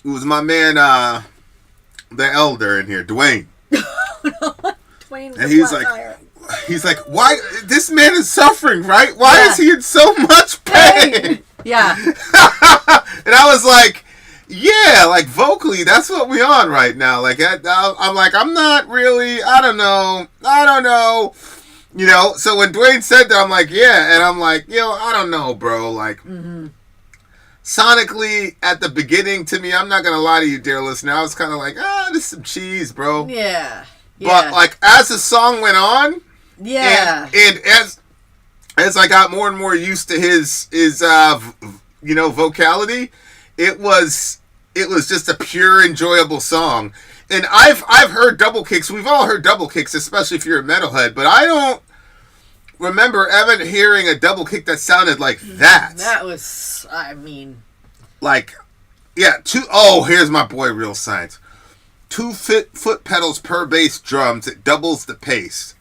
It was my man, the elder in here, Dwayne. Dwayne was And he's flat like, tire. he's like, why? This man is suffering, right? Why Yeah. is he in so much pain? Yeah. And I was like, yeah, like vocally, that's what we on right now. Like, I'm like, I'm not really, I don't know. You know, so when Dwayne said that, I'm like, yeah. And I'm like, yo, I don't know, bro. Like, sonically, at the beginning, to me, I'm not going to lie to you, dear listener, I was kind of like, this is some cheese, bro. Yeah. But, like, as the song went on, yeah. and as I got more and more used to his vocality, it was just a pure enjoyable song. And I've heard double kicks. We've all heard double kicks, especially if you're a metalhead. But I don't remember ever hearing a double kick that sounded like that. That was, I mean, like, yeah. Here's my boy, Real Science. 2 foot pedals per bass drums. It doubles the pace.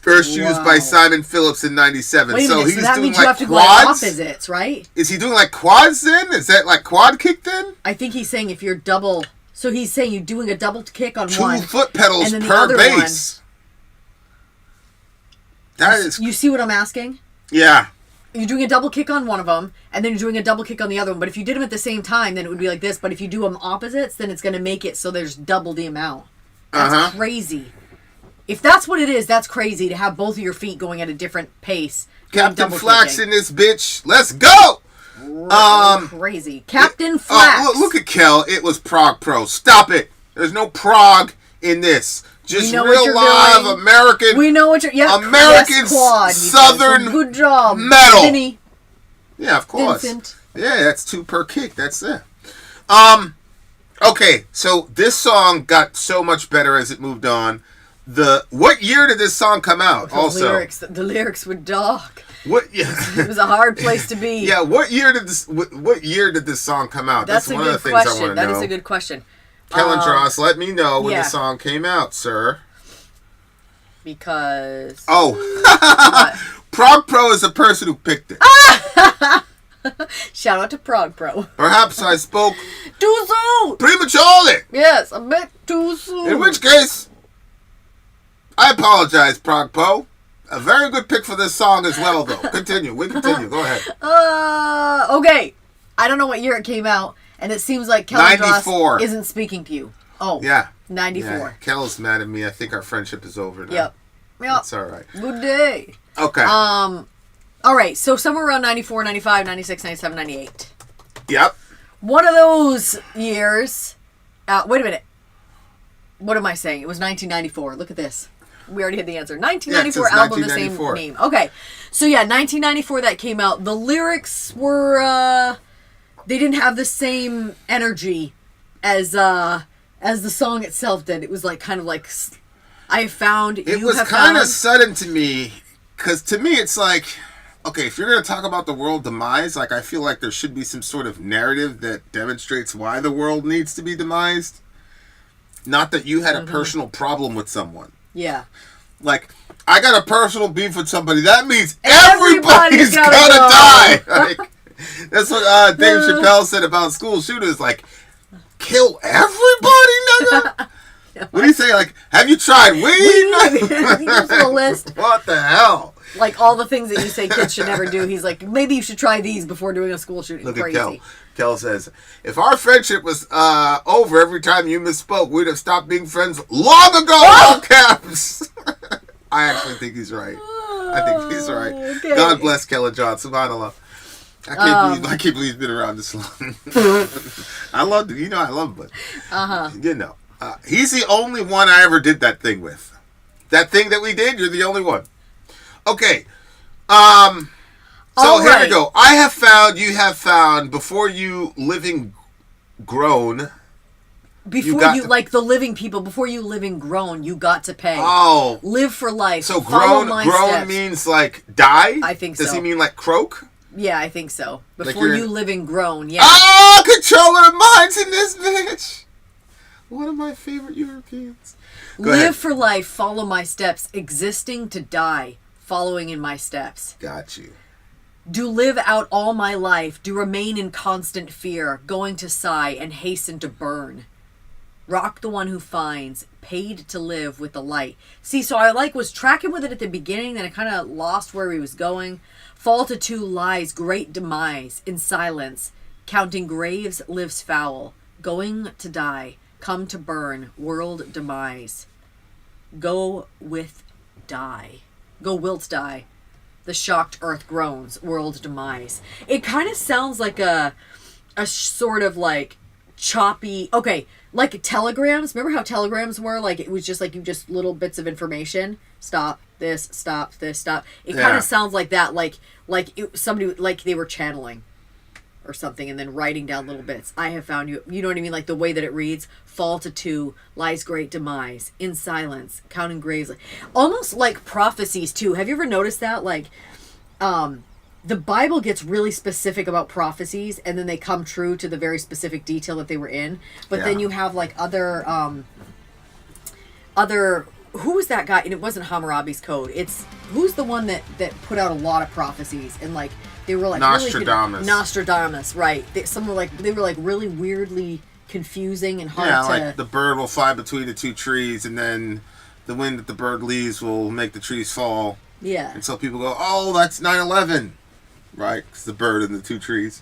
First used by Simon Phillips in '97. wait a minute, he's so that doing means you like have to go like quads. opposites, right? Is he doing like quads then? Is that like quad kick then? I think he's saying if you're double, so he's saying you're doing a double kick on 2 one. foot pedals and then the per other bass. That is, You see what I'm asking? yeah. You're doing a double kick on one of them, and then you're doing a double kick on the other one. But if you did them at the same time, then it would be like this. But if you do them opposites, then it's going to make it so there's double the amount. That's crazy. If that's what it is, that's crazy to have both of your feet going at a different pace. Captain double Flax kicking. in this bitch. Let's go! Crazy. Captain Flax. Look at Kel. It was Prog Pro. Stop it. There's no prog in this. Just know what real you're live doing. American. We know what you're... Yeah, American yes, quad. You did Southern some good job. metal. Vinny. Yeah, of course. Vincent. Yeah, that's 2 per kick. That's it. Okay, so this song got so much better as it moved on. What year did this song come out? The lyrics were dark. What? Yeah. It was a hard place to be. Yeah. What year did this song come out? That's a one of the good things I question. want to know. That is a good question. Kellen Dross, let me know when yeah. the song came out, sir. Because... Prog Pro is the person who picked it. Shout out to Prog Pro. Perhaps I spoke Too soon! prematurely. Yes, a bit too soon. In which case, I apologize, Prog Pro. A very good pick for this song as well, though. Continue. We continue. Go ahead. Okay. I don't know what year it came out, and it seems like Kelly 94. isn't speaking to you. Oh. Yeah. 94. Yeah. Kel's mad at me. I think our friendship is over now. Yep. That's all right. Good day. Okay. All right. So somewhere around 94, 95, 96, 97, 98. Yep. One of those years. Wait a minute. What am I saying? It was 1994. Look at this. We already had the answer. 1994 album, the same name. Okay. So yeah, 1994 that came out. The lyrics were they didn't have the same energy as the song itself did. It was like kind of like I found it was kind of sudden to me, because to me it's like, okay, if you're going to talk about the world demise, like I feel like there should be some sort of narrative that demonstrates why the world needs to be demised. Not that you had a personal problem with someone. Yeah. Like, I got a personal beef with somebody. That means everybody's gonna die. Like, that's what Dave Chappelle said about school shooters. Like, kill everybody, nigga? What do you say? Like, have you tried weed? He goes to the list. What the hell? Like, all the things that you say kids should never do. He's like, maybe you should try these before doing a school shooting. Look Crazy. at Kel. Kel says, if our friendship was over every time you misspoke, we'd have stopped being friends long ago. All caps. I actually think he's right. I think he's right. Okay. God bless Kella John. Subhanallah. I can't believe he's been around this long. I love him. You know I love him, but you know, he's the only one I ever did that thing with. That thing that we did, you're the only one. Okay. So here we go. I have found, you have found, before you living grown. Before you like the living people, before you living grown, you got to pay. Oh. Live for life. So grown means like die? I think so. Does he mean like croak? Yeah, I think so. Before Like you living grown, yeah. Oh, controller of minds in this bitch. One of my favorite Europeans. Live for life, follow my steps, existing to die, following in my steps. Got you. Do live out all my life, do remain in constant fear, going to sigh and hasten to burn. Rock the one who finds, paid to live with the light. See, so I was tracking with it at the beginning, then I kind of lost where he was going. Fall to two lies, great demise, in silence. Counting graves, lives foul. Going to die, come to burn, world demise. Go with die. Go wilt die. The shocked earth groans, world demise. It kind of sounds like a sort of like choppy, okay, like telegrams. Remember how telegrams were? Like it was just like little bits of information. Stop this, stop this, stop. It kind of sounds like that, somebody, like they were channeling or something and then writing down little bits. I have found you know what I mean? Like the way that it reads, fall to two, lies great demise, in silence, counting graves. Almost like prophecies too. Have you ever noticed that? Like, the Bible gets really specific about prophecies and then they come true to the very specific detail that they were in. But then you have like other, who was that guy? And it wasn't Hammurabi's Code. Who's the one that put out a lot of prophecies and like, they were like Nostradamus. Really Nostradamus, right? They were like really weirdly confusing and hard to. Yeah, like the bird will fly between the two trees, and then the wind that the bird leaves will make the trees fall. Yeah. And so people go, "Oh, that's 9/11," right? It's the bird and the two trees.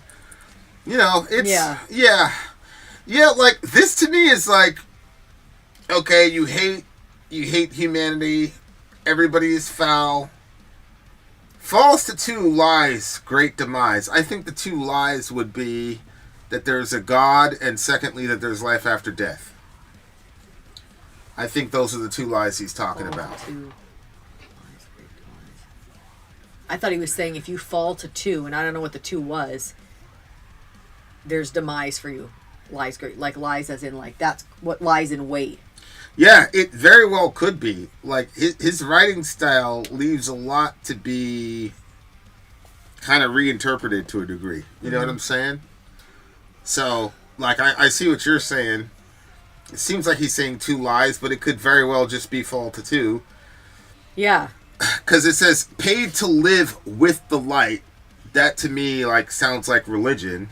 You know, it's yeah. Like this to me is like, okay, you hate humanity. Everybody is foul. Falls to two lies, great demise. I think the two lies would be that there's a God, and secondly, that there's life after death. I think those are the two lies he's talking about. I thought he was saying if you fall to two, and I don't know what the two was, there's demise for you. Lies great, like lies as in like that's what lies in wait. Yeah, it very well could be. Like, his writing style leaves a lot to be kind of reinterpreted to a degree. You know what I'm saying? So, like, I see what you're saying. It seems like he's saying two lies, but it could very well just be fall to two. Yeah. Because it says, paid to live with the light. that to me like sounds like religion.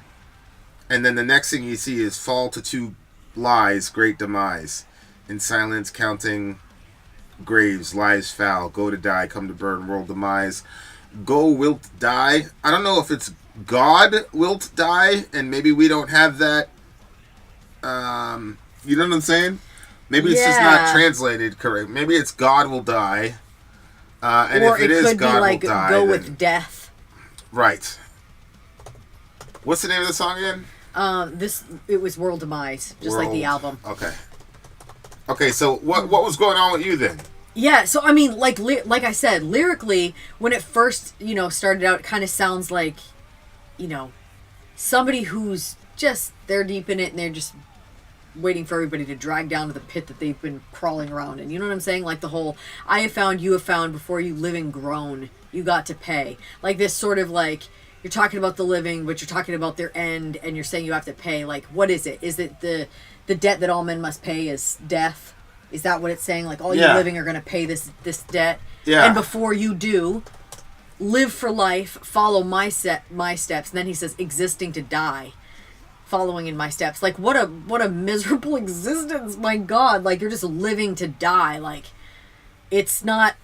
And then the next thing you see is fall to two lies, great demise. In silence, counting graves, lies foul, go to die, come to burn, world demise. Go wilt die. I don't know if it's God wilt die, and maybe we don't have that. You know what I'm saying? Maybe it's just not translated correct. Maybe it's God will die. And or if it is could God be like will die, go then, with death. Right. What's the name of the song again? It was World Demise, just like the album. Okay. Okay, so what was going on with you then? Yeah, so I mean, like I said, lyrically, when it first, started out, it kind of sounds like, somebody who's just, they're deep in it and they're just waiting for everybody to drag down to the pit that they've been crawling around in. You know what I'm saying? Like the whole, I have found, you have found, before you living groan, you got to pay. Like this sort of like, you're talking about the living, but you're talking about their end, and you're saying you have to pay. Like, what is it? Is it the debt that all men must pay is death? Is that what it's saying? Like, all you living are going to pay this debt? Yeah. And before you do, live for life, follow my steps. And then he says, existing to die, following in my steps. Like, what a miserable existence, my God. Like, you're just living to die. Like, it's not...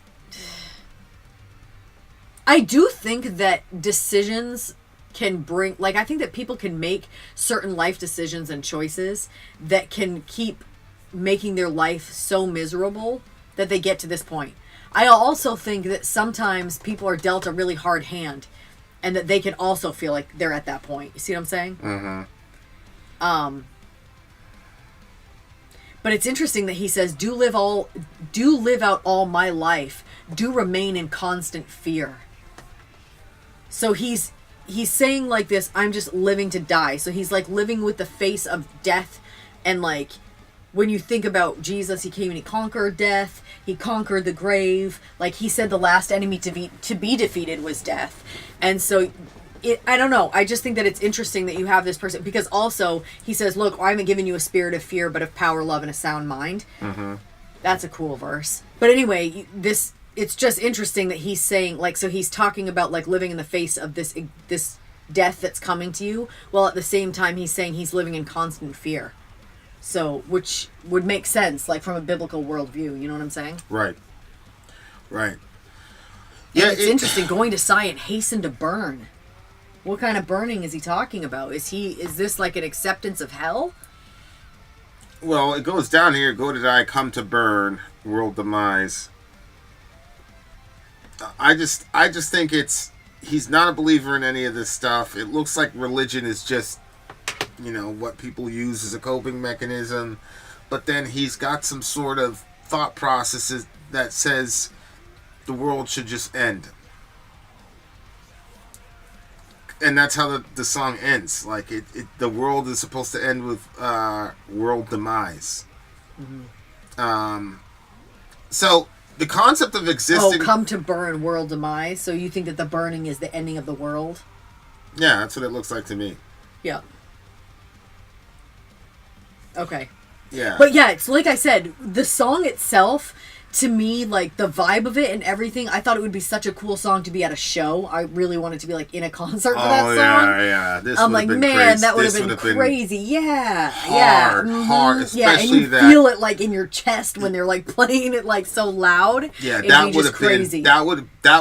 I do think that decisions can bring... Like, I think that people can make certain life decisions and choices that can keep making their life so miserable that they get to this point. I also think that sometimes people are dealt a really hard hand and that they can also feel like they're at that point. You see what I'm saying? Mm-hmm. But it's interesting that he says, do live out all my life, do remain in constant fear. So he's saying like this, I'm just living to die. So he's like living with the face of death. And like, when you think about Jesus, he came and he conquered death. He conquered the grave. Like he said, the last enemy to be defeated was death. And so I don't know. I just think that it's interesting that you have this person, because also he says, look, I haven't given you a spirit of fear, but of power, love, and a sound mind. Mm-hmm. That's a cool verse. But anyway, it's just interesting that he's saying, like, so he's talking about like living in the face of this death that's coming to you, while at the same time he's saying he's living in constant fear. So, which would make sense, like from a biblical worldview, you know what I'm saying? Right. Yeah, it's interesting, going to sigh and hasten to burn. What kind of burning is he talking about? Is this like an acceptance of hell? Well, it goes down here, go to die, come to burn, world demise. I just think he's not a believer in any of this stuff. It looks like religion is just, what people use as a coping mechanism. But then he's got some sort of thought processes that says the world should just end. And that's how the song ends. Like, the world is supposed to end with world demise. Mm-hmm. So... the concept of existing... come to burn, world demise. So you think that the burning is the ending of the world? Yeah, that's what it looks like to me. Yeah. Okay. Yeah. But yeah, it's like I said, the song itself, to me, like the vibe of it and everything, I thought it would be such a cool song to be at a show. I really wanted to be like in a concert for that song. Yeah. I'm like, man, crazy. that would have been crazy. Yeah. Hard, especially yeah, and you that. feel it like in your chest when they're like playing it like so loud. Yeah, that would have crazy. That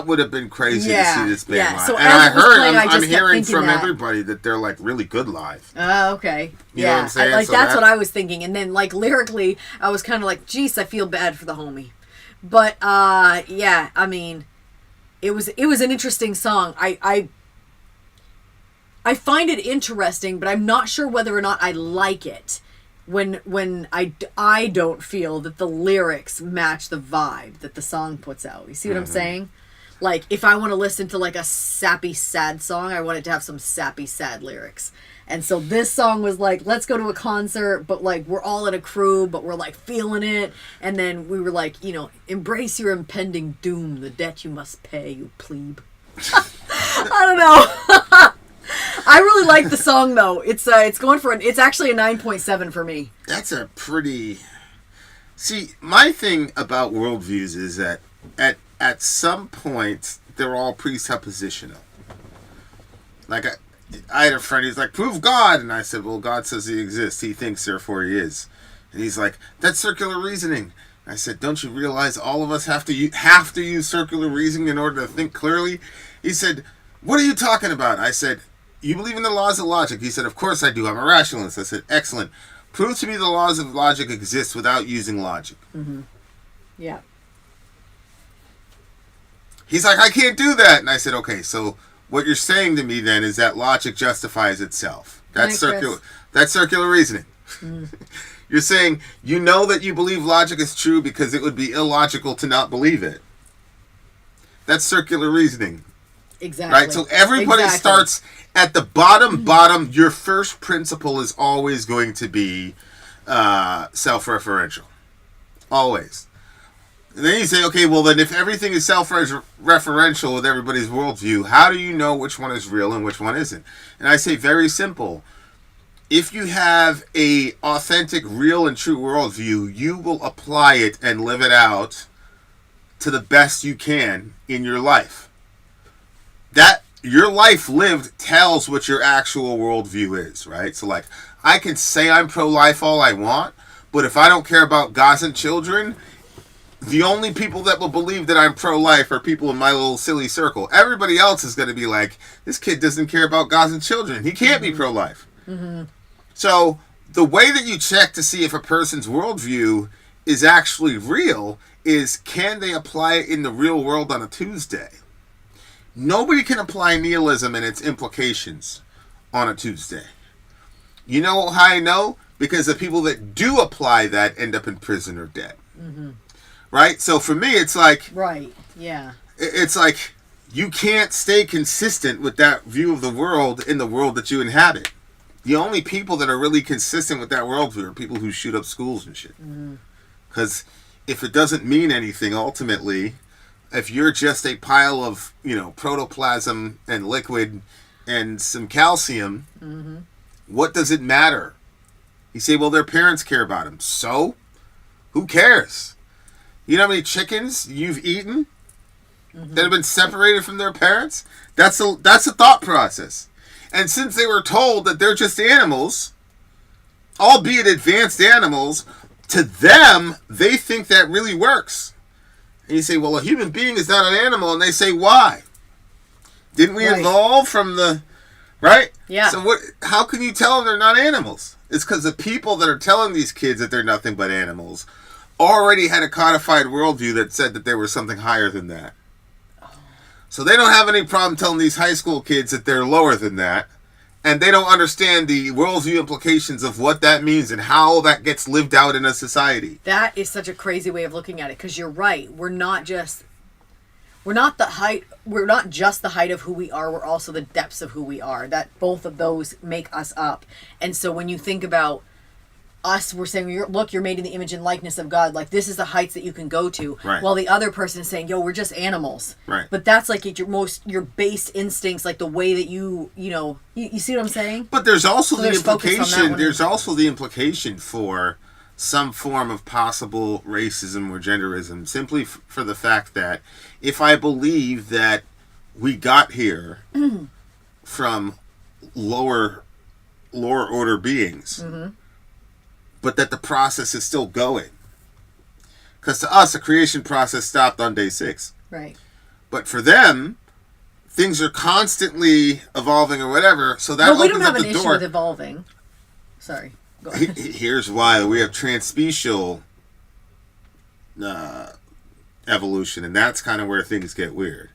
would have been crazy to see this band live. So and I'm hearing from everybody that they're like really good live. Oh, okay. You know what I'm saying? That's what I was thinking. And then like lyrically, I was kind of like, geez, I feel bad for the homie. But yeah, I mean, it was an interesting song. I find it interesting, but I'm not sure whether or not I like it when I don't feel that the lyrics match the vibe that the song puts out. You see what I'm saying? Like, if I want to listen to like a sappy, sad song, I want it to have some sappy, sad lyrics. And so this song was like, let's go to a concert, but like we're all in a crew, but we're like feeling it. And then we were like, embrace your impending doom, the debt you must pay, you plebe. I don't know. I really like the song though. It's actually a 9.7 for me. That's a pretty... See, my thing about worldviews is that at some point they're all presuppositional. Like, I had a friend, he's like, prove God. And I said, well, God says he exists. He thinks, therefore he is. And he's like, that's circular reasoning. I said, don't you realize all of us have to use circular reasoning in order to think clearly? He said, what are you talking about? I said, you believe in the laws of logic? He said, of course I do. I'm a rationalist. I said, excellent. Prove to me the laws of logic exist without using logic. Mm-hmm. Yeah. He's like, I can't do that. And I said, okay, so what you're saying to me then is that logic justifies itself. That's circular. That's circular reasoning. Mm. You're saying you know that you believe logic is true because it would be illogical to not believe it. That's circular reasoning. Exactly. Right? So everybody starts at the bottom. Your first principle is always going to be self-referential. Always. And then you say, okay, well then if everything is self-referential with everybody's worldview, how do you know which one is real and which one isn't? And I say very simple. If you have a authentic, real, and true worldview, you will apply it and live it out to the best you can in your life. That your life lived tells what your actual worldview is, right? So like, I can say I'm pro-life all I want, but if I don't care about Gazan children, the only people that will believe that I'm pro-life are people in my little silly circle. Everybody else is going to be like, this kid doesn't care about Gazan children. He can't be pro-life. Mm-hmm. So the way that you check to see if a person's worldview is actually real is, can they apply it in the real world on a Tuesday? Nobody can apply nihilism and its implications on a Tuesday. You know how I know? Because the people that do apply that end up in prison or dead. Mm-hmm. Right? So for me, it's like... Right, yeah. It's like you can't stay consistent with that view of the world in the world that you inhabit. The only people that are really consistent with that worldview are people who shoot up schools and shit. Because if it doesn't mean anything, ultimately, if you're just a pile of, protoplasm and liquid and some calcium, what does it matter? You say, well, their parents care about them. So? Who cares? You know how many chickens you've eaten that have been separated from their parents? That's a thought process. And since they were told that they're just animals, albeit advanced animals, to them, they think that really works. And you say, well, a human being is not an animal. And they say, why? Didn't we evolve from the... Right? Yeah. So how can you tell them they're not animals? It's because the people that are telling these kids that they're nothing but animals already had a codified worldview that said that they were something higher than that. So they don't have any problem telling these high school kids that they're lower than that. And they don't understand the worldview implications of what that means and how that gets lived out in a society. That is such a crazy way of looking at it, because you're right. We're not just the height of who we are, we're also the depths of who we are. That both of those make us up. And so when you think about us, we're saying, you're made in the image and likeness of God. Like, this is the heights that you can go to. Right. While the other person is saying, we're just animals. Right. But that's like your base instincts, like the way that you see what I'm saying? But there's also So the there's focus on that implication. one. There's also the implication for some form of possible racism or genderism, simply for the fact that if I believe that we got here from lower order beings, but that the process is still going. Because to us, the creation process stopped on day 6. Right. But for them, things are constantly evolving or whatever, so that opens up the door. We don't have an issue with evolving. Sorry. Go ahead. Here's why. We have transspecial evolution, and that's kind of where things get weird.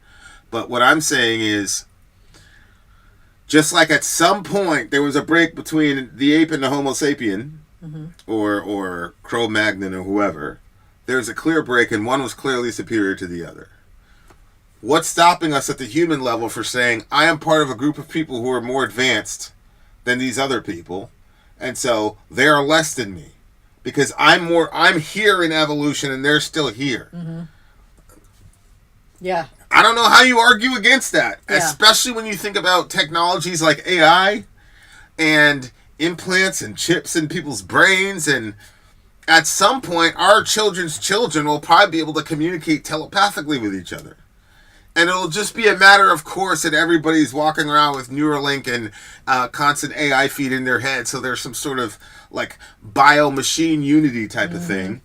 But what I'm saying is, just like at some point there was a break between the ape and the Homo sapien, or Cro-Magnon or whoever, there's a clear break, and one was clearly superior to the other. What's stopping us at the human level for saying, I am part of a group of people who are more advanced than these other people, and so they are less than me because I'm here in evolution and they're still here. Yeah. I don't know how you argue against that, Yeah. especially when you think about technologies like AI and implants and chips in people's brains, and at some point our children's children will probably be able to communicate telepathically with each other. And it'll just be a matter of course that everybody's walking around with Neuralink and constant AI feed in their head. So there's some sort of like bio-machine unity type of thing.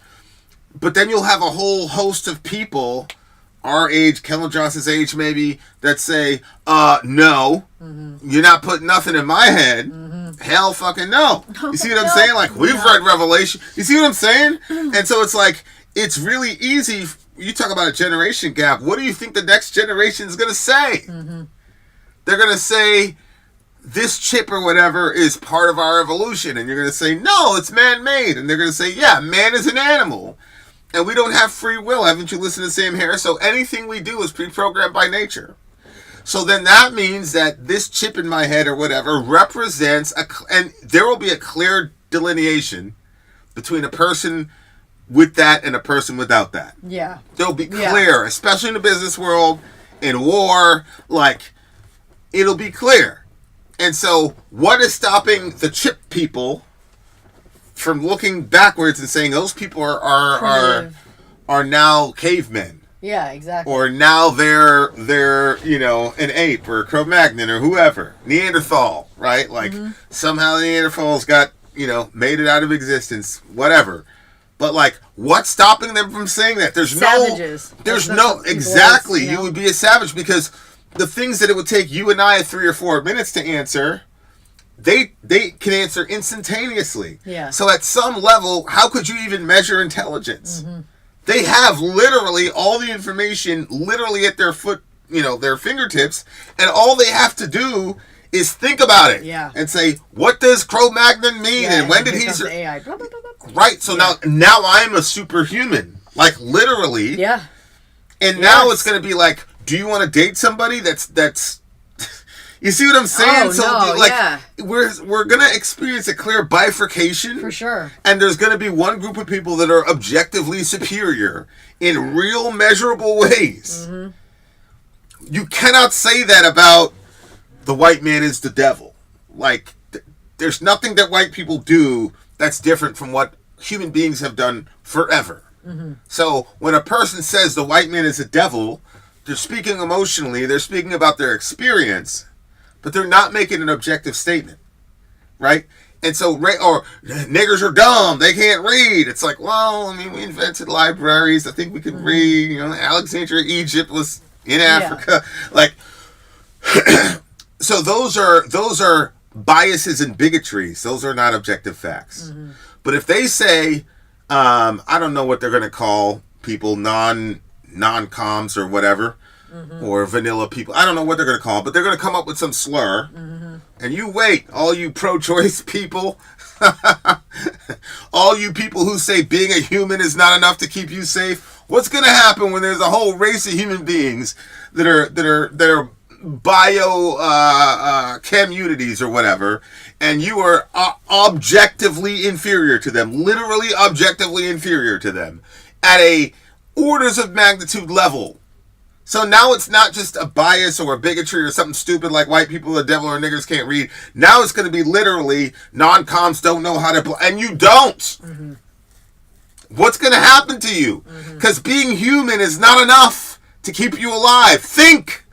But then you'll have a whole host of people, our age, Kendall Johnson's age maybe, that say, no, you're not putting nothing in my head. Hell fucking no. You see what I'm saying? Like, we've read Revelation. You see what I'm saying? And so it's like, it's really easy. You talk about a generation gap. What do you think the next generation is going to say? They're going to say, this chip or whatever is part of our evolution. And you're going to say, no, it's man-made. And they're going to say, yeah, man is an animal. And we don't have free will. Haven't you listened to Sam Harris? So anything we do is pre-programmed by nature. So then that means that this chip in my head or whatever represents, and there will be a clear delineation between a person with that and a person without that. Yeah. They'll be clear, especially in the business world, in war, like, it'll be clear. And so what is stopping the chip people from looking backwards and saying those people are now cavemen? Yeah, exactly. Or now they're you know, an ape or Cro-Magnon or whoever. Neanderthal, right? Like, somehow the Neanderthals got, you know, made it out of existence, whatever. But like, what's stopping them from saying that? There's Savages. Exactly. You know? You would be a savage because the things that it would take you and I 3 or 4 minutes to answer, they can answer instantaneously. Yeah. So at some level, how could you even measure intelligence? They have literally all the information literally at their their fingertips, and all they have to do is think about it. Yeah. And say, what does Cro-Magnon mean? Yeah, and when did he... AI. Blah, blah, blah, blah. Right, so now I'm a superhuman. Like, literally. Yeah. And now it's going to be like, do you want to date somebody that's you see what I'm saying? We're going to experience a clear bifurcation. For sure. And there's going to be one group of people that are objectively superior in real measurable ways. You cannot say that about the white man is the devil. Like, there's nothing that white people do that's different from what human beings have done forever. So when a person says the white man is a devil, they're speaking emotionally, they're speaking about their experience, but they're not making an objective statement, right? And so, or niggers are dumb, they can't read. It's like, well, I mean, we invented libraries, I think we could read, you know, Alexandria, Egypt was in Africa. Like, so those are biases and bigotries. Those are not objective facts. But if they say, I don't know what they're going to call people, non-coms or whatever, or vanilla people. I don't know what they're going to call, but they're going to come up with some slur. And you wait, all you pro-choice people, all you people who say being a human is not enough to keep you safe. What's going to happen when there's a whole race of human beings that are bio communities or whatever, and you are objectively inferior to them, literally objectively inferior to them at a orders of magnitude level? So now it's not just a bias or a bigotry or something stupid like white people are the devil or niggers can't read. Now it's going to be literally non-coms don't know how to and you don't. What's going to happen to you? Because being human is not enough to keep you alive. Think.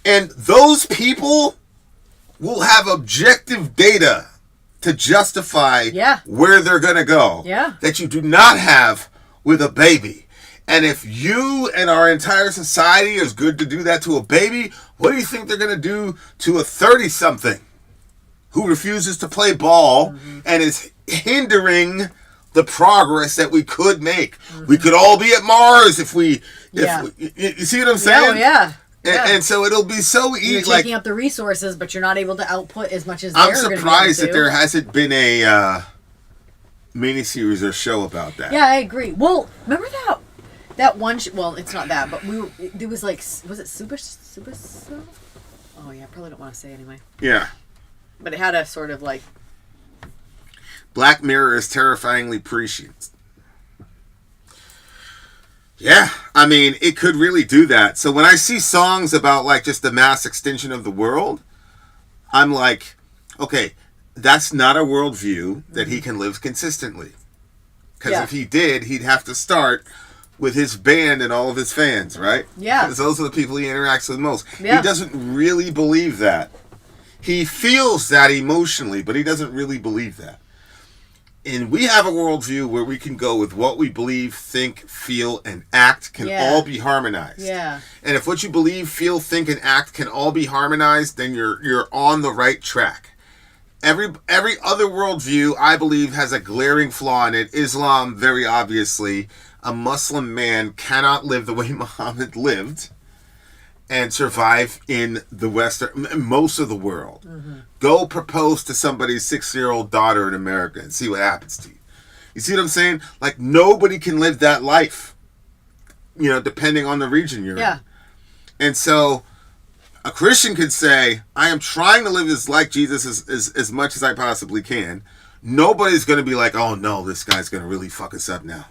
And those people will have objective data to justify where they're going to go that you do not have with a baby. And if you and our entire society is good to do that to a baby, what do you think they're going to do to a 30-something who refuses to play ball and is hindering the progress that we could make? We could all be at Mars if we you see what I'm saying? And so it'll be so easy. You're taking up the resources, but you're not able to output as much as I'm surprised that there hasn't been a miniseries or show about that. Yeah, I agree. Well, remember that one? Well, it's not that, but it was like, was it Super? Oh yeah, I probably don't want to say anyway. Yeah. But it had a sort of like. Black Mirror is terrifyingly prescient. Yeah, I mean, it could really do that. So when I see songs about like just the mass extinction of the world, I'm like, okay, that's not a worldview that he can live consistently. Because if he did, he'd have to start with his band and all of his fans, right? Yeah. Because those are the people he interacts with most. Yeah. He doesn't really believe that. He feels that emotionally, but he doesn't really believe that. And we have a worldview where we can go with what we believe, think, feel, and act can all be harmonized. Yeah. And if what you believe, feel, think, and act can all be harmonized, then you're on the right track. Every other worldview, I believe, has a glaring flaw in it. Islam, very obviously. A Muslim man cannot live the way Muhammad lived and survive in the Western, most of the world. Mm-hmm. Go propose to somebody's 6-year-old daughter in America and see what happens to you. You see what I'm saying? Like, nobody can live that life, you know, depending on the region you're in. And so a Christian could say, I am trying to live as like Jesus as much as I possibly can. Nobody's going to be like, oh no, this guy's going to really fuck us up now.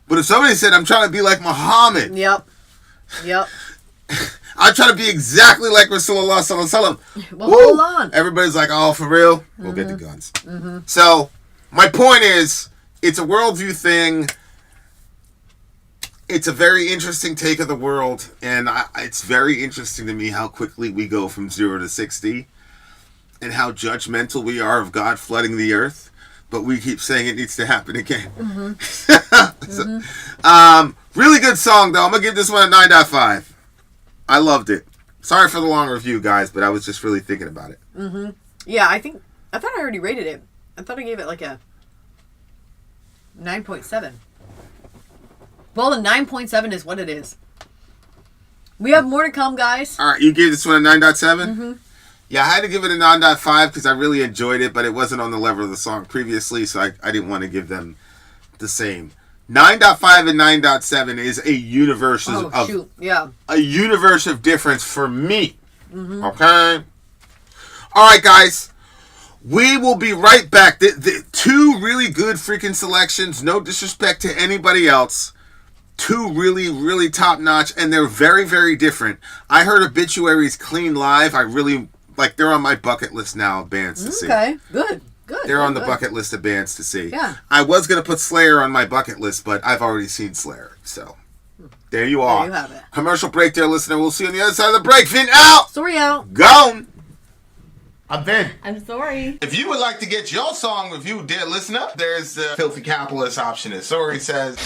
But if somebody said, I'm trying to be like Muhammad. Yep. I'm trying to be exactly like Rasulullah sallallahu alaihi wasallam. Well, hold on. Everybody's like, oh, for real? We'll get the guns. Mm-hmm. So, my point is, it's a worldview thing. It's a very interesting take of the world. And it's very interesting to me how quickly we go from 0 to 60. And how judgmental we are of God flooding the earth. But we keep saying it needs to happen again. Mm-hmm. Really good song, though. I'm going to give this one a 9.5. I loved it. Sorry for the long review, guys, but I was just really thinking about it. Mm-hmm. Yeah, I thought I already rated it. I thought I gave it like a 9.7. Well, a 9.7 is what it is. We have more to come, guys. All right, you gave this one a 9.7? Mm-hmm. Yeah, I had to give it a 9.5 because I really enjoyed it, but it wasn't on the level of the song previously, so I didn't want to give them the same. 9.5 and 9.7 is a universe a universe of difference for me. Mm-hmm. Okay? All right, guys. We will be right back. The two really good freaking selections. No disrespect to anybody else. Two really, really top-notch, and they're very, very different. I heard Obituary's clean live. I really, like, they're on my bucket list now of bands to see. Okay, good. They're on the bucket list of bands to see. Yeah. I was going to put Slayer on my bucket list, but I've already seen Slayer. So, there you are. There you have it. Commercial break there, listener. We'll see you on the other side of the break. Vin out! Sorry out. Gone! I'm Vin. I'm sorry. If you would like to get your song reviewed, dear listener, there's the Filthy Capitalist option. As Sorry says,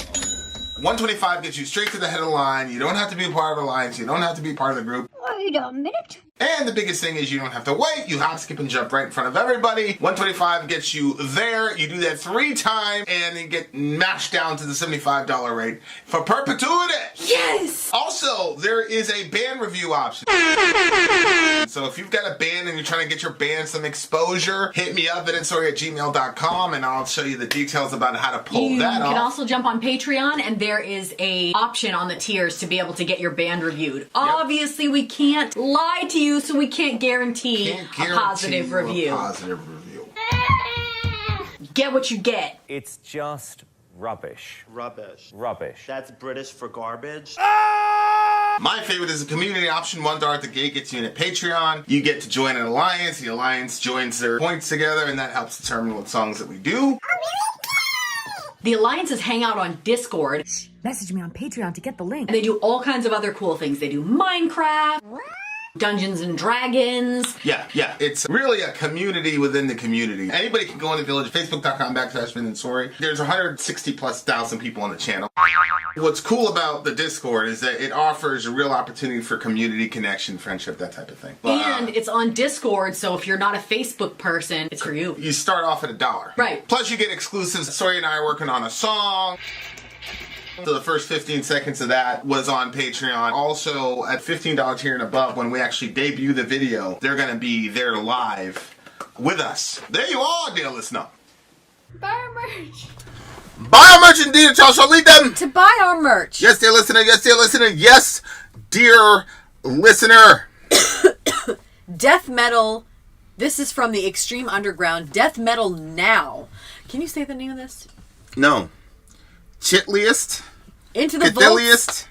125 gets you straight to the head of the line. You don't have to be a part of the alliance. You don't have to be part of the group. Wait a minute. And the biggest thing is you don't have to wait. You hop, skip, and jump right in front of everybody. 125 gets you there. You do that 3 times, and you get mashed down to the $75 rate for perpetuity. Yes! Also, there is a band review option. So if you've got a band and you're trying to get your band some exposure, hit me up at instory@gmail.com, and I'll show you the details about how to pull that off. You can also jump on Patreon, and there is a option on the tiers to be able to get your band reviewed. Obviously, we can't lie to you, so we can't guarantee a positive review. Get what you get. It's just rubbish. Rubbish. Rubbish. That's British for garbage. My favorite is the community option. $1 at the gate gets you in at Patreon. You get to join an alliance. The alliance joins their points together, and that helps determine what songs that we do. The alliances hang out on Discord. Message me on Patreon to get the link. And they do all kinds of other cool things. They do Minecraft, Dungeons and Dragons. Yeah. It's really a community within the community. Anybody can go in the village. Facebook.com/VinandSorry. There's 160,000+ people on the channel. What's cool about the Discord is that it offers a real opportunity for community connection, friendship, that type of thing. And it's on Discord, so if you're not a Facebook person, it's for you. You start off at $1. Right. Plus you get exclusives. Sorry and I are working on a song. So the first 15 seconds of that was on Patreon. Also, at $15 tier and above, when we actually debut the video, they're going to be there live with us. There you are, dear listener. Buy our merch. Buy our merch indeed, and shall lead them To buy our merch. Yes, dear listener. Yes, dear listener. Yes, dear listener. Death metal. This is from the Extreme Underground. Death Metal Now. Can you say the name of this? No. Chthe'ilist-Into Into the vaults.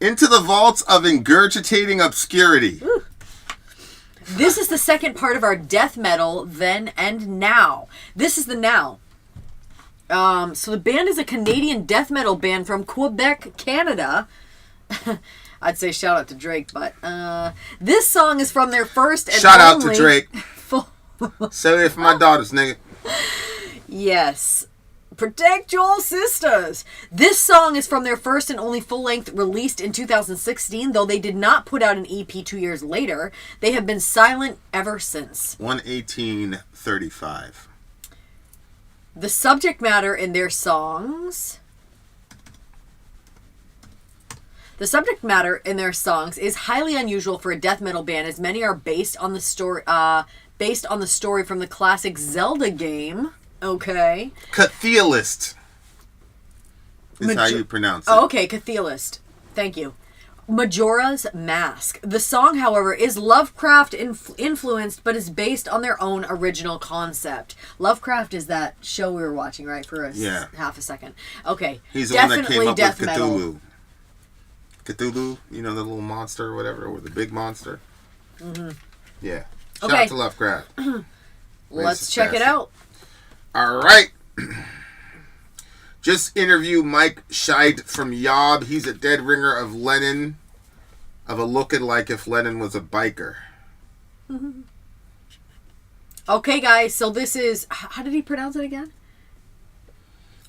Into the vaults of Ingurgitating Obscurity. Ooh. This is the second part of our death metal then and now. This is the now. So the band is a Canadian death metal band from Quebec, Canada. I'd say shout out to Drake, but this song is from their first and Shout out only to Drake. Say it for my daughters, nigga. Yes. Protect your sisters. This song is from their first and only full-length released in 2016, though they did not put out an EP 2 years later. They have been silent ever since. 1/18/35. The subject matter in their songs... The subject matter in their songs is highly unusual for a death metal band, as many are based on the story from the classic Zelda game. Okay. Chthe'ilist is how you pronounce it. Oh, okay, Chthe'ilist. Thank you. Majora's Mask. The song, however, is Lovecraft influenced, but is based on their own original concept. Lovecraft is that show we were watching, right? For half a second. Okay. He's the one that came up with Cthulhu. Metal. Cthulhu, you know, the little monster or whatever, or the big monster. Mm-hmm. Yeah. Shout out to Lovecraft. Let's check it out. All right. Just interview Mike Scheid from Yob. He's a dead ringer of Lennon, of a looking like if Lennon was a biker. Mm-hmm. Okay, guys, so this is... How did he pronounce it again?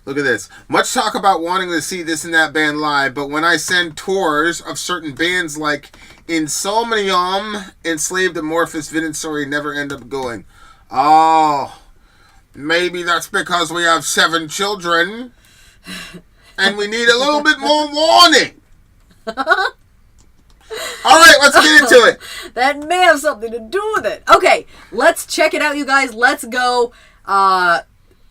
Look at this. Much talk about wanting to see this and that band live, but when I send tours of certain bands like Insomnium, Enslaved Amorphous, Vintage Story never end up going. Oh, maybe that's because we have 7 children and we need a little bit more warning. All right, let's get into it. That may have something to do with it. Okay, let's check it out, you guys. Let's go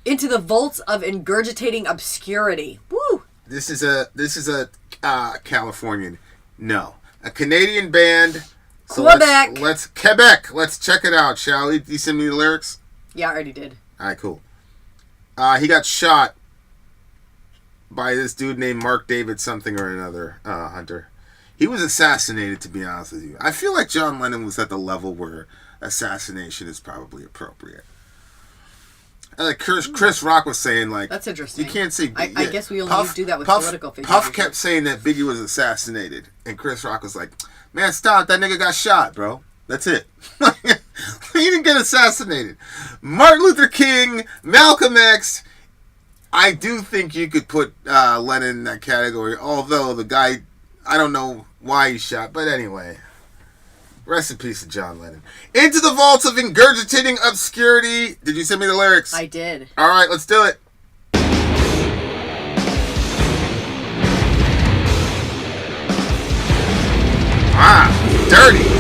into the vaults of Ingurgitating Obscurity. Woo! This is a Californian, no, a Canadian band. So Quebec. Quebec. Let's check it out, shall we? You send me the lyrics? Yeah, I already did. All right, cool. He got shot by this dude named Mark David something or another, Hunter. He was assassinated, to be honest with you. I feel like John Lennon was at the level where assassination is probably appropriate. And like Chris Rock was saying, like... That's interesting. You can't say... I guess we only do that with political figures. Puff kept saying that Biggie was assassinated. And Chris Rock was like, man, stop. That nigga got shot, bro. That's it. He didn't get assassinated. Martin Luther King, Malcolm X. I do think you could put Lennon in that category. Although the guy... I don't know why he shot. But anyway... Rest in peace to John Lennon. Into the vaults of Ingurgitating Obscurity. Did you send me the lyrics? I did. All right, let's do it. Ah, dirty.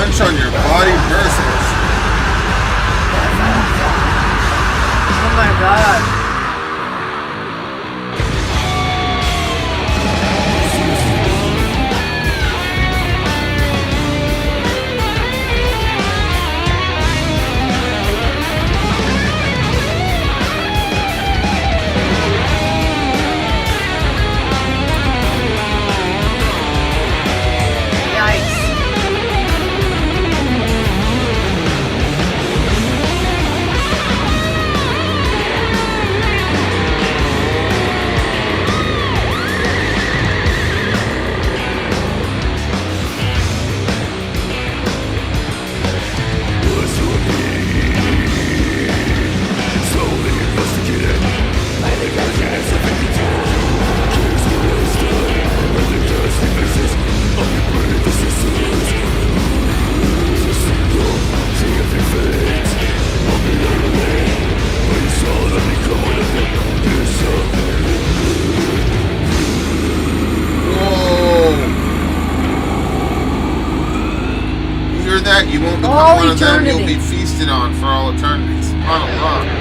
Munch on your body merciless. Oh my god. You won't become all one eternity. of them. You'll be feasted on for all eternity. SubhanAllah.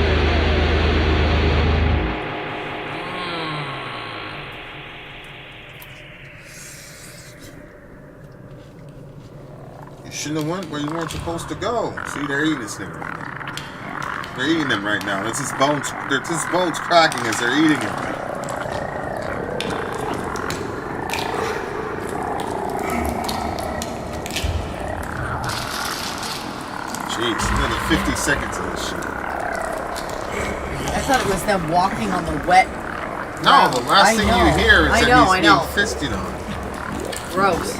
You shouldn't have went where you weren't supposed to go. See, they're eating this nigga right now. They're eating them right now. It's his bones cracking as they're eating him. Jeez, another 50 seconds of this shit. I thought it was them walking on the wet. No, the last thing you hear is that he's being fisted on. Gross.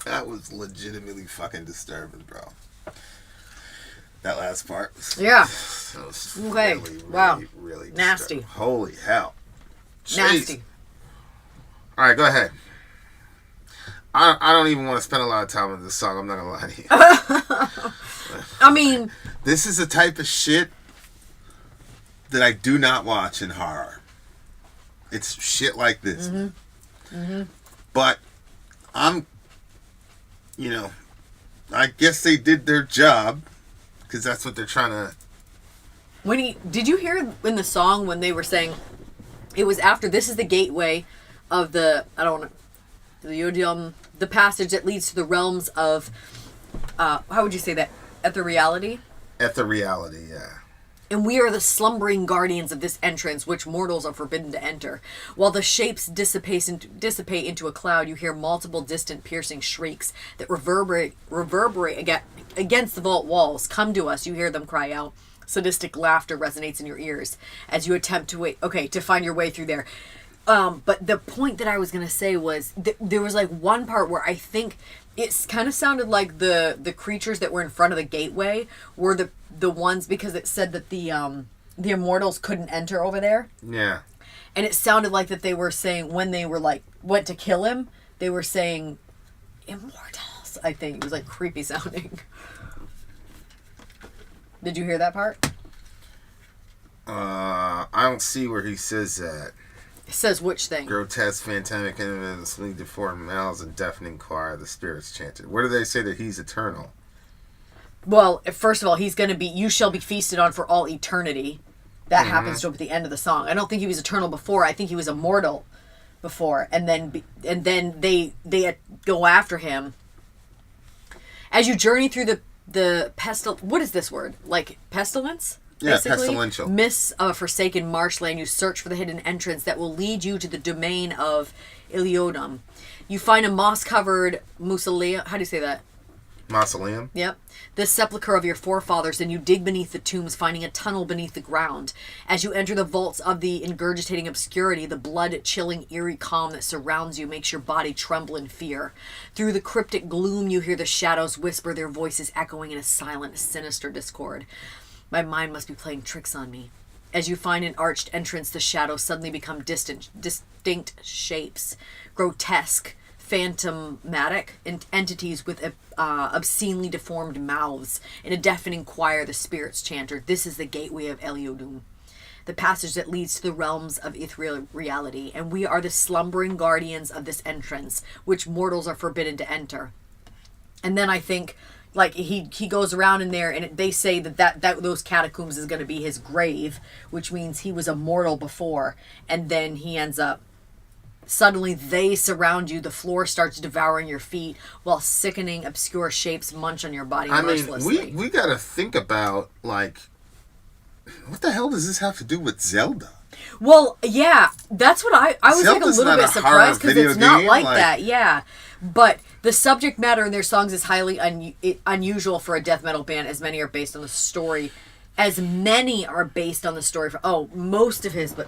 That was legitimately fucking disturbing, bro. That last part. Yeah. That was Okay. really, Wow. really Nasty. disturbing. Holy hell. Jeez. Nasty. All right, go ahead. I don't even want to spend a lot of time on this song. I'm not gonna lie to you. I mean, this is the type of shit that I do not watch in horror. It's shit like this. Mm-hmm. Mm-hmm. But I guess they did their job because that's what they're trying to. Did you hear in the song when they were saying it was after this is the gateway of the passage that leads to the realms of how would you say that? Ethereality? Ethereality, yeah. And we are the slumbering guardians of this entrance, which mortals are forbidden to enter. While the shapes dissipate into a cloud, you hear multiple distant piercing shrieks that reverberate against the vault walls. Come to us, you hear them cry out. Sadistic laughter resonates in your ears as you attempt to find your way through there. But the point that I was going to say was there was like one part where I think it kind of sounded like the creatures that were in front of the gateway were the ones, because it said that the immortals couldn't enter over there. Yeah. And it sounded like that they were saying when they were like went to kill him, they were saying immortals. I think it was like creepy sounding. Did you hear that part? I don't see where he says that. It says which thing? Grotesque, phantomic, infamously deformed mouths and deafening choir, the spirits chanted. Where do they say that he's eternal? Well, first of all, he's going to be, you shall be feasted on for all eternity. That happens to him at the end of the song. I don't think he was eternal before. I think he was immortal before. And then they go after him. As you journey through the what is this word? Like pestilence? Yeah, basically? pestilential. Mists of a forsaken marshland, you search for the hidden entrance that will lead you to the domain of Iliodum. You find a moss-covered mausoleum. How do you say that? Mausoleum. Yep. This sepulchre of your forefathers, and you dig beneath the tombs, finding a tunnel beneath the ground. As you enter the vaults of the ingurgitating obscurity, the blood-chilling, eerie calm that surrounds you makes your body tremble in fear. Through the cryptic gloom, you hear the shadows whisper, their voices echoing in a silent, sinister discord. My mind must be playing tricks on me. As you find an arched entrance, the shadows suddenly become distinct shapes, grotesque, phantomatic entities with obscenely deformed mouths. In a deafening choir, the spirits chanter, "This is the gateway of Eliodun, the passage that leads to the realms of ethereal reality, and we are the slumbering guardians of this entrance, which mortals are forbidden to enter." And then I think, like, he goes around in there, and they say that those catacombs is going to be his grave, which means he was a mortal before, and then he ends up. Suddenly they surround you, the floor starts devouring your feet, while sickening, obscure shapes munch on your body mercilessly. I mean, we gotta think about, like, what the hell does this have to do with Zelda? Well, yeah, that's what I was Zelda's like a little bit surprised, because it's not like that, yeah. But the subject matter in their songs is highly unusual for a death metal band, as many are based on the story. Most of his, but...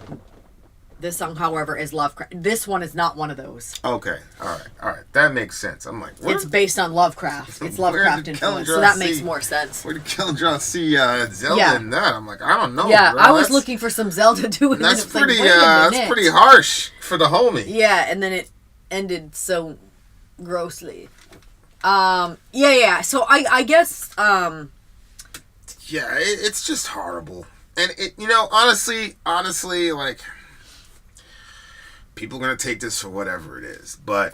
This song, however, is Lovecraft. This one is not one of those. Okay, all right. That makes sense. I'm like, it's based on Lovecraft. It's Lovecraft influence, so that makes more sense. Where did Kellandron see Zelda in that? I'm like, I don't know. Yeah, bro. I was looking for some Zelda doing. That's pretty. That's pretty harsh for the homie. Yeah, and then it ended so grossly. Yeah. So I guess. Yeah, it's just horrible, and it. Honestly, like. People are going to take this for whatever it is, but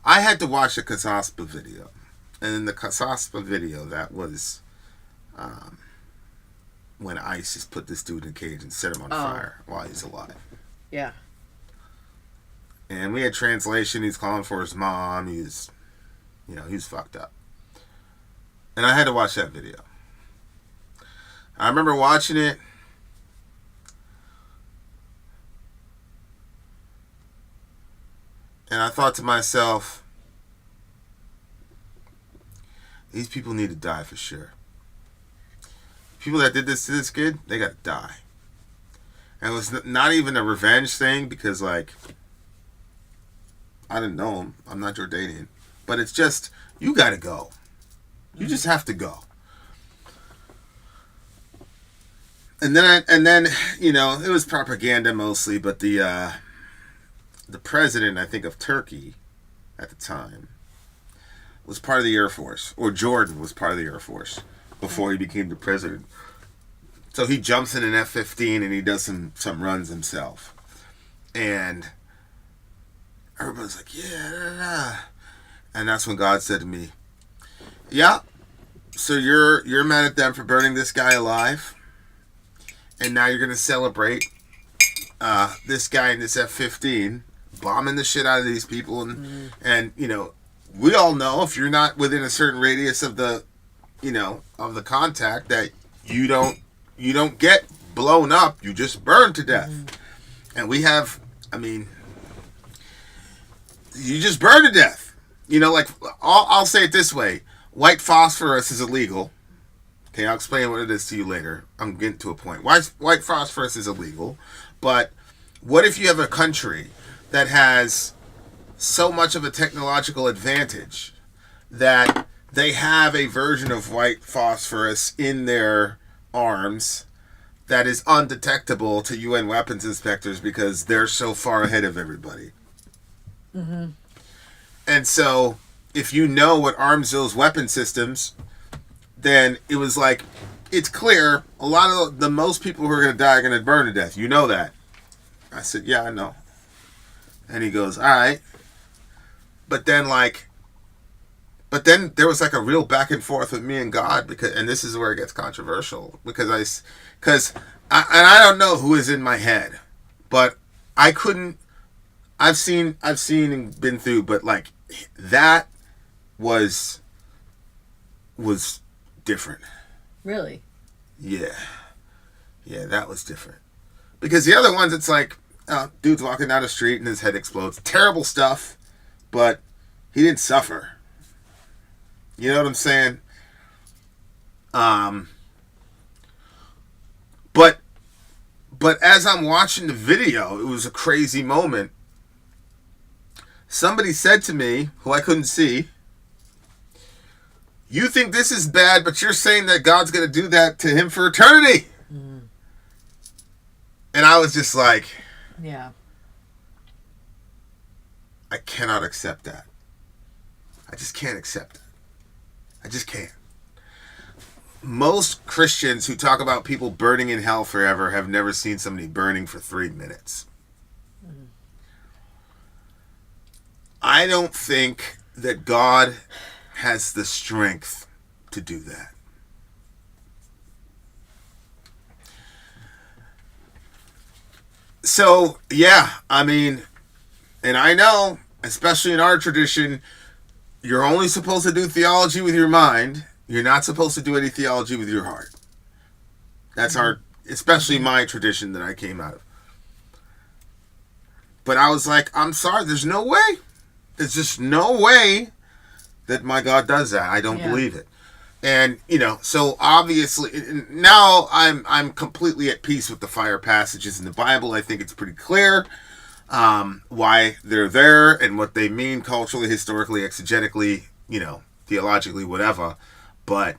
I had to watch a Kasaspa video. And in the Kasaspa video, that was when ISIS put this dude in a cage and set him on fire while he's alive. Yeah. And we had translation. He's calling for his mom. He's fucked up. And I had to watch that video. I remember watching it, and I thought to myself, these people need to die for sure. People that did this to this kid, they got to die. And it was not even a revenge thing, because, like, I didn't know him. I'm not Jordanian. But it's just, you got to go. You just have to go. And then it was propaganda mostly, but the president, I think, of Turkey at the time was part of the Air Force, or Jordan was part of the Air Force before he became the president. So he jumps in an F-15 and he does some runs himself. And everybody's like, yeah. And that's when God said to me, yeah, so you're mad at them for burning this guy alive? And now you're going to celebrate this guy in this F-15 bombing the shit out of these people. And we all know, if you're not within a certain radius of the, of the contact, that you don't get blown up. You just burn to death. And we have, you just burn to death. Like, I'll say it this way. White phosphorus is illegal. Okay, I'll explain what it is to you later. I'm getting to a point. White phosphorus is illegal, but what if you have a country that has so much of a technological advantage that they have a version of white phosphorus in their arms that is undetectable to UN weapons inspectors because they're so far ahead of everybody? Mm-hmm. And so, if you know what arms those weapon systems, then it was like, it's clear a lot of the most people who are going to die are going to burn to death. You know that. I said, yeah, I know. And he goes, all right. But then there was like a real back and forth with me and God, and this is where it gets controversial, because I don't know who is in my head, but I've seen and been through, but like that was different. Really? Yeah, that was different. Because the other ones, it's like, dude's walking down the street and his head explodes. Terrible stuff, but he didn't suffer. You know what I'm saying? But as I'm watching the video, it was a crazy moment. Somebody said to me, who I couldn't see, "You think this is bad, but you're saying that God's going to do that to him for eternity." And I was just like, yeah, I cannot accept that. I just can't accept it. I just can't. Most Christians who talk about people burning in hell forever have never seen somebody burning for 3 minutes. I don't think that God has the strength to do that. So, yeah, I mean, and I know, especially in our tradition, you're only supposed to do theology with your mind. You're not supposed to do any theology with your heart. That's our, especially my tradition that I came out of. But I was like, I'm sorry, there's no way. There's just no way that my God does that. I don't believe it. And, you know, so obviously, now I'm completely at peace with the fire passages in the Bible. I think it's pretty clear why they're there and what they mean culturally, historically, exegetically, you know, theologically, whatever. But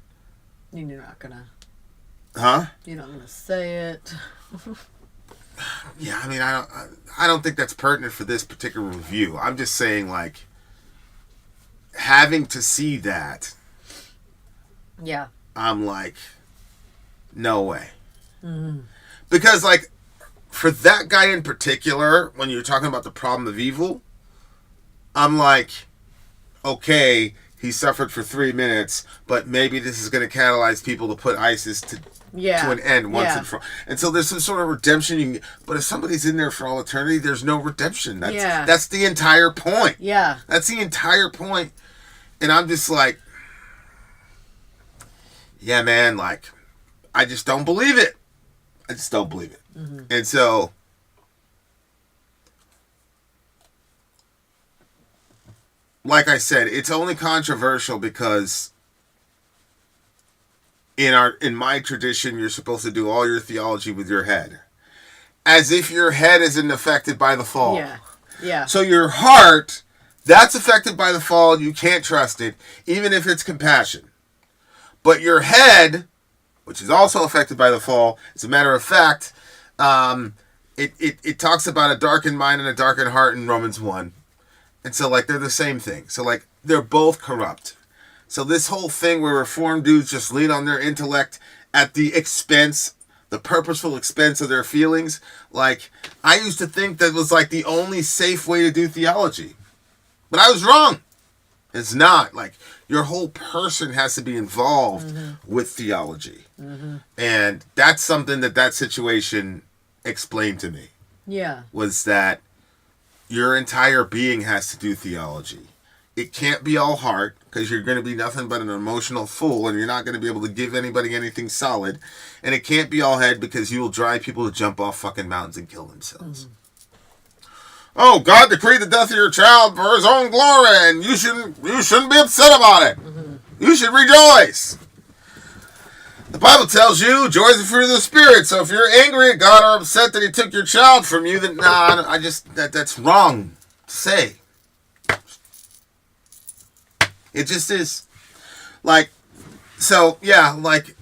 you're not gonna. Huh? You're not gonna say it. Yeah, I mean, I don't think that's pertinent for this particular review. I'm just saying, like, having to see that. Yeah. I'm like, no way. Because, like, for that guy in particular, when you're talking about the problem of evil, I'm like, okay, he suffered for 3 minutes, but maybe this is going to catalyze people to put ISIS to an end once and for all. And so there's some sort of redemption. But if somebody's in there for all eternity, there's no redemption. That's the entire point. Yeah. That's the entire point. And I'm just like, yeah, man, like, I just don't believe it. I just don't believe it. And so, like I said, it's only controversial because in my tradition, you're supposed to do all your theology with your head. As if your head isn't affected by the fall. Yeah. Yeah. So your heart, that's affected by the fall. You can't trust it, even if it's compassion. But your head, which is also affected by the fall, as a matter of fact, it talks about a darkened mind and a darkened heart in Romans 1. And so, like, they're the same thing. So, like, they're both corrupt. So this whole thing where Reformed dudes just lean on their intellect at the expense, the purposeful expense of their feelings, like, I used to think that was, like, the only safe way to do theology. But I was wrong. It's not. Like, your whole person has to be involved with theology. And that's something that situation explained to me. Yeah. Was that your entire being has to do theology. It can't be all heart, because you're going to be nothing but an emotional fool, and you're not going to be able to give anybody anything solid. And it can't be all head, because you will drive people to jump off fucking mountains and kill themselves. Oh, God decreed the death of your child for his own glory, and you shouldn't be upset about it. You should rejoice. The Bible tells you joy is the fruit of the Spirit. So if you're angry at God or upset that he took your child from you, then that's wrong to say. It just is. Like, so, yeah, like,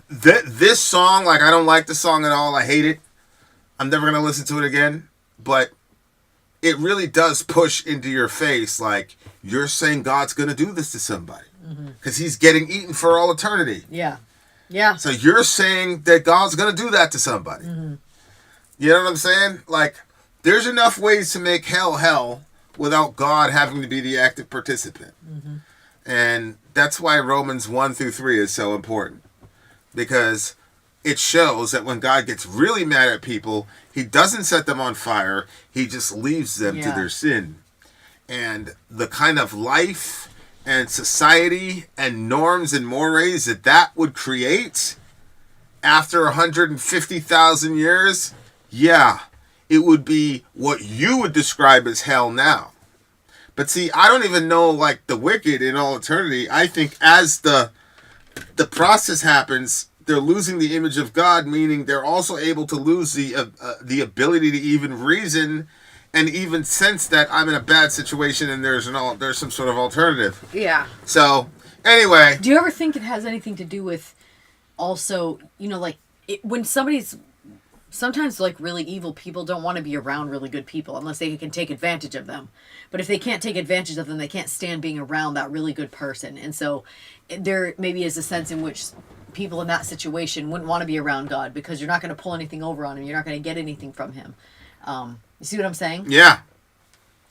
this song, like, I don't like the song at all. I hate it. I'm never going to listen to it again. But it really does push into your face, like, you're saying God's going to do this to somebody. Because he's getting eaten for all eternity. Yeah. Yeah. So you're saying that God's going to do that to somebody. You know what I'm saying? Like, there's enough ways to make hell without God having to be the active participant. And that's why Romans 1-3 is so important. Because it shows that when God gets really mad at people, he doesn't set them on fire. He just leaves them to their sin. And the kind of life and society and norms and mores that would create after 150,000 years, it would be what you would describe as hell now. But see, I don't even know, like, the wicked in all eternity. I think as the process happens, they're losing the image of God, meaning they're also able to lose the ability to even reason and even sense that I'm in a bad situation and there's some sort of alternative. Yeah. So, anyway. Do you ever think it has anything to do with also, you know, like, when somebody's... Sometimes, like, really evil people don't want to be around really good people unless they can take advantage of them. But if they can't take advantage of them, they can't stand being around that really good person. And so there maybe is a sense in which people in that situation wouldn't want to be around God because you're not going to pull anything over on him. You're not going to get anything from him. You see what I'm saying? Yeah.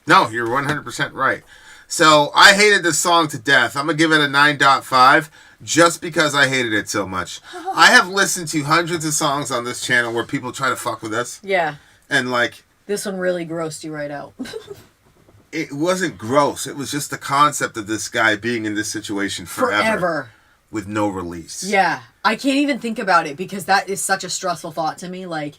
No, you're 100% right. So I hated this song to death. I'm going to give it a 9.5. Just because I hated it so much. I have listened to hundreds of songs on this channel where people try to fuck with us. Yeah. And like... This one really grossed you right out. It wasn't gross. It was just the concept of this guy being in this situation forever. With no release. Yeah. I can't even think about it because that is such a stressful thought to me. Like...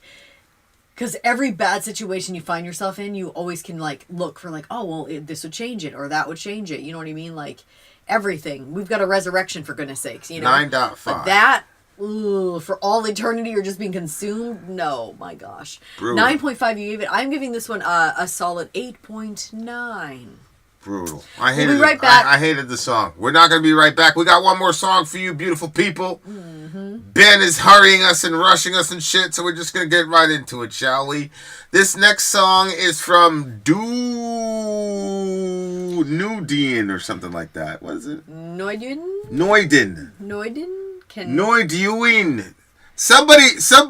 Because every bad situation you find yourself in, you always can, like, look for, like, oh, well, this would change it, or that would change it. You know what I mean? Like... Everything. We've got a resurrection, for goodness sakes. You know? 9.5. But that, for all eternity, you're just being consumed? No, my gosh. Brutal. 9.5 you gave it. I'm giving this one a solid 8.9. Brutal. I hated we'll be right back. I hated the song. We're not going to be right back. We got one more song for you, beautiful people. Ben is hurrying us and rushing us and shit, so we're just going to get right into it, shall we? This next song is from Noiduin or something like that. What is it? Noiduin? Noiduin. Noiduin? Somebody Spell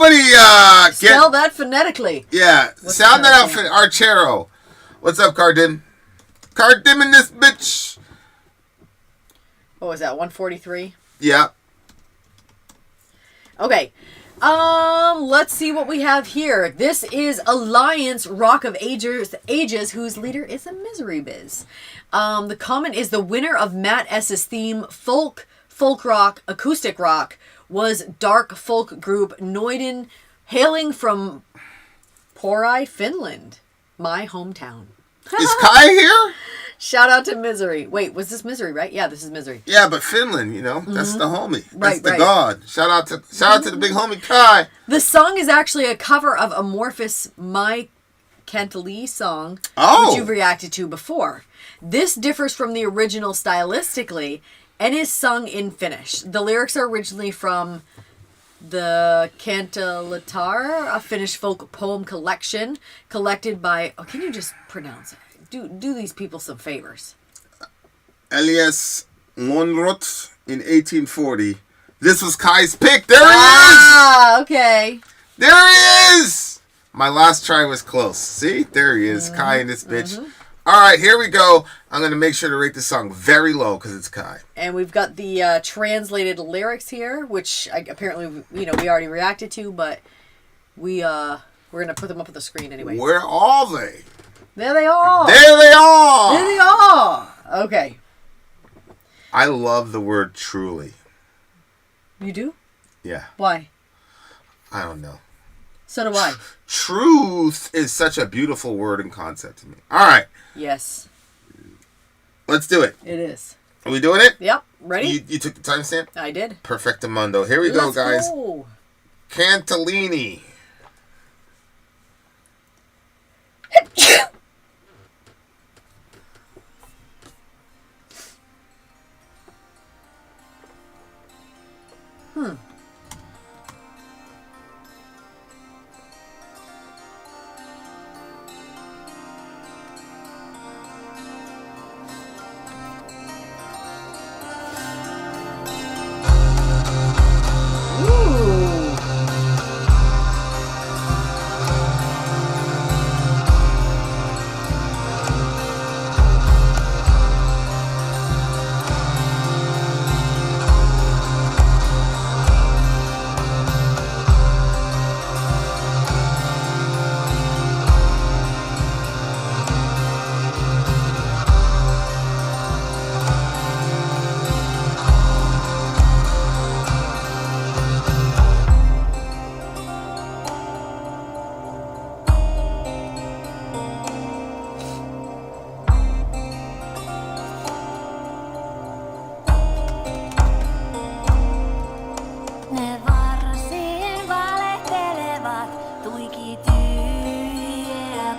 that phonetically. Yeah. Sound that out for Archero. What's up, Cardim? Cardim in this bitch. What was that, 143? Yeah. Okay. Let's see what we have here. This is Alliance Rock of Ages, whose leader is a Misery Biz. The comment is the winner of Matt S.'s theme, folk rock, acoustic rock, was dark folk group Noiduin, hailing from Pori, Finland, my hometown. Is Kai here? Shout out to Misery. Wait, was this Misery, right? Yeah, this is Misery. Yeah, but Finland, you know, that's the homie. That's Right, the right. god. Shout out to the big homie Kai. The song is actually a cover of Amorphous' My Kanteleeni song, Oh. which you've reacted to before. This differs from the original stylistically and is sung in Finnish. The lyrics are originally from the Kanteleeni, a Finnish folk poem collection collected by... Oh, can you just pronounce it? Do these people some favors. Elias Lönnrot in 1840. This was Kai's pick. There he is! Ah, okay. There he is! My last try was close. See? There he is. Kai in this bitch. All right, here we go. I'm going to make sure to rate this song very low because it's Kai. And we've got the translated lyrics here, which apparently, we already reacted to, but we're going to put them up on the screen anyway. Where are they? There they are. There they are! There they are. Okay. I love the word truly. You do? Yeah. Why? I don't know. So do I. Truth is such a beautiful word and concept to me. All right. Yes. Let's do it. It is. Are we doing it? Yep. Ready? You took the timestamp? I did. Perfectamundo. Here we go, Let's guys. go. Kanteleeni. Ooh.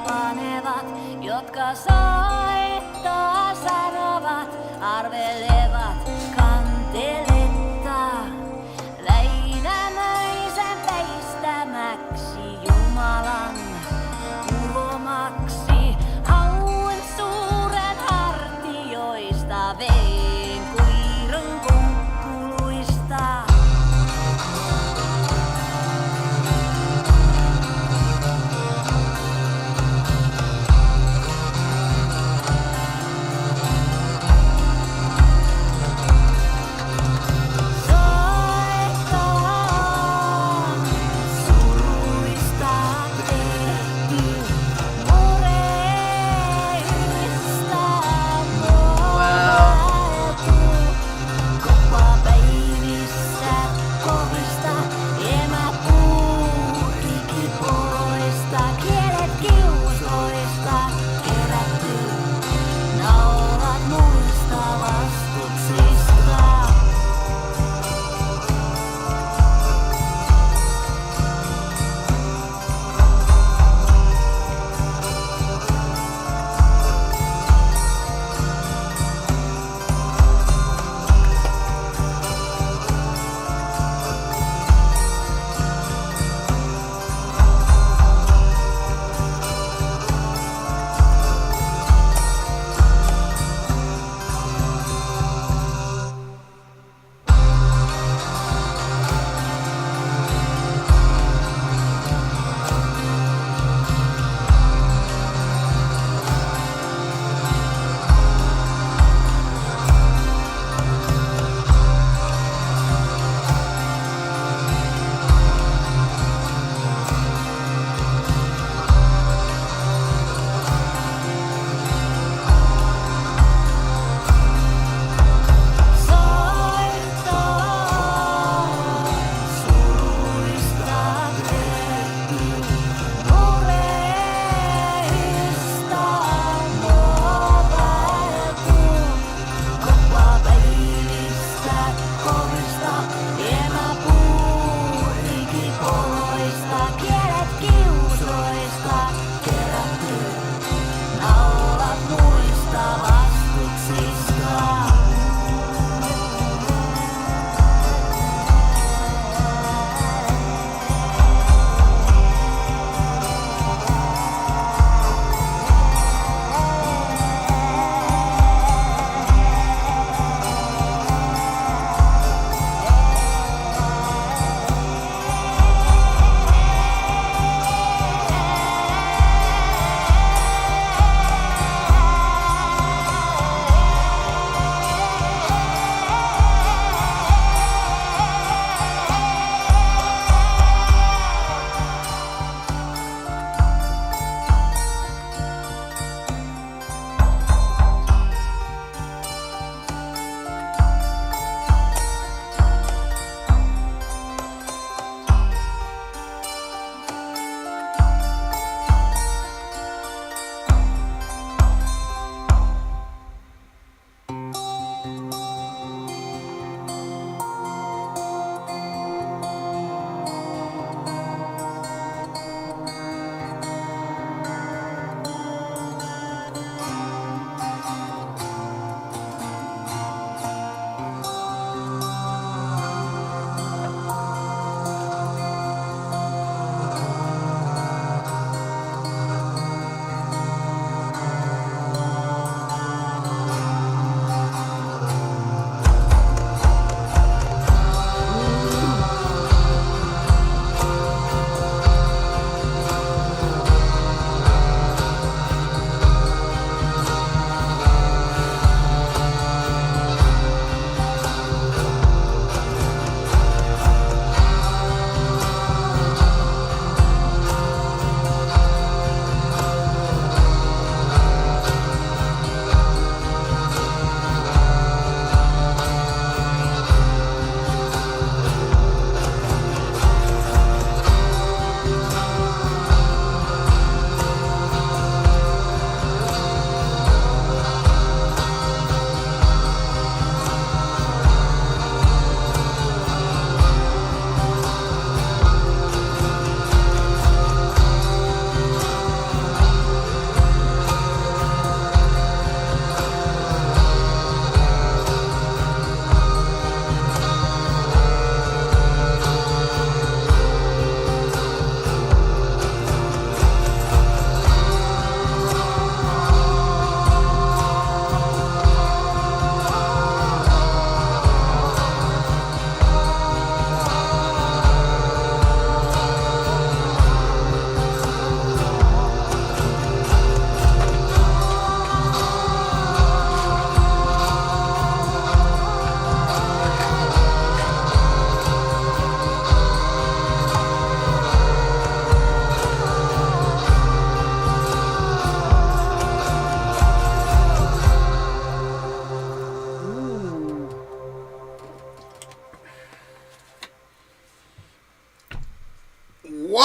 panevat, jotka soittaa sanovat, arvelevat kanteletta. Väinämöisen peistämäksi Jumalan ulomaksi. Hauen suuren hartioista veen kuiron kunkkuluista.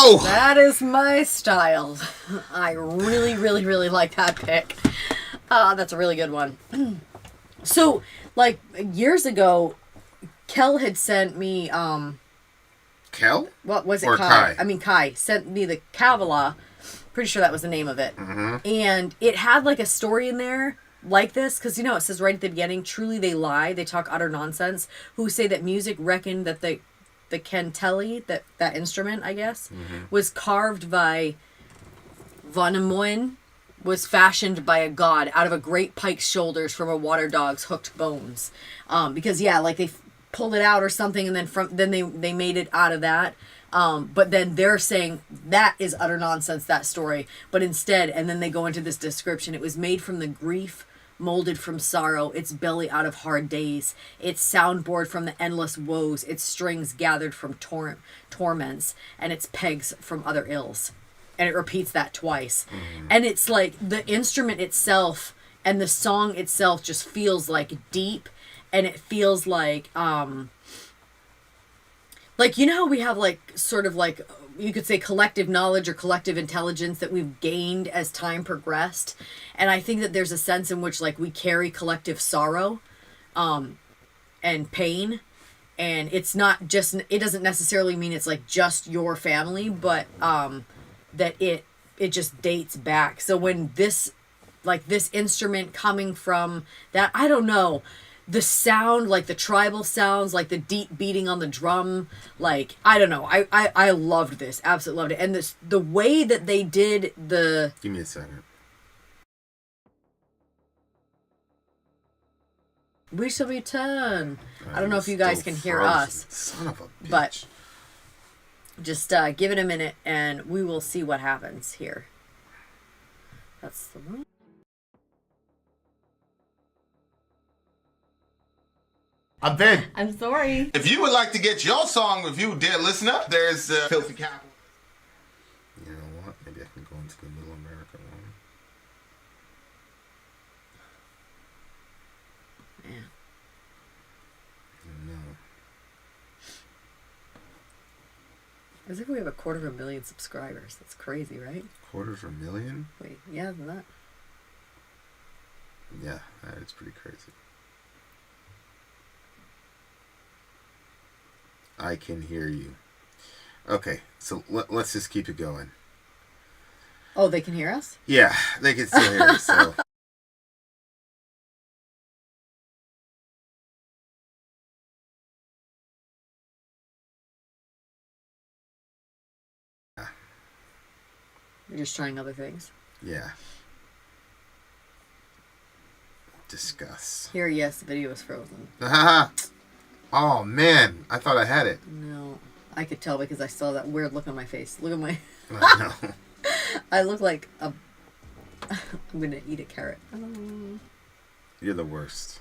go. That is my style. I really, really, really like that pick. That's a really good one. So, like, years ago, Kel had sent me, Kel? what was it? Or Kai? I mean, Kai sent me the Kabbalah. Pretty sure that was the name of it. Mm-hmm. And it had, like, a story in there like this, because, you know, it says right at the beginning, truly they lie, they talk utter nonsense, who say that music reckoned that the Kanteleeni, that instrument, I guess, was carved by Noiduin, was fashioned by a god out of a great pike's shoulders from a water dog's hooked bones. Because, yeah, like, they pulled it out or something, and then they made it out of that. But then they're saying that is utter nonsense, that story. But instead, and then they go into this description, it was made from the grief, molded from sorrow, its belly out of hard days, its soundboard from the endless woes, its strings gathered from torments, and its pegs from other ills. And it repeats that twice. And it's like the instrument itself and the song itself just feels like deep, and it feels like you know how we have like sort of like, you could say collective knowledge or collective intelligence that we've gained as time progressed. And I think that there's a sense in which like we carry collective sorrow and pain. And it's not just, it doesn't necessarily mean it's like just your family, but that it just dates back. So when this instrument coming from that, I don't know, the sound, like the tribal sounds, like the deep beating on the drum, like, I don't know. I loved this. Absolutely loved it. And the way that they did the... Give me a second. We shall return. I don't know if you guys can hear us. Son of a bitch. But just give it a minute and we will see what happens here. That's the one. I'm dead. I'm sorry. If you would like to get your song reviewed, dear listener, there's Filthy Capital. You know what? Maybe I can go into the Middle America one. Man. No. As if we have 250,000 subscribers. That's crazy, right? 250,000? Wait, yeah, than that. Yeah, that is pretty crazy. I can hear you. Okay, so let's just keep it going. Oh, they can hear us? Yeah, they can still hear us, so... You're just trying other things? Yeah. Discuss. Here, yes, the video is frozen. Oh, man. I thought I had it. No. I could tell because I saw that weird look on my face. Look at my... I know. I look like a... I'm going to eat a carrot. You're the worst.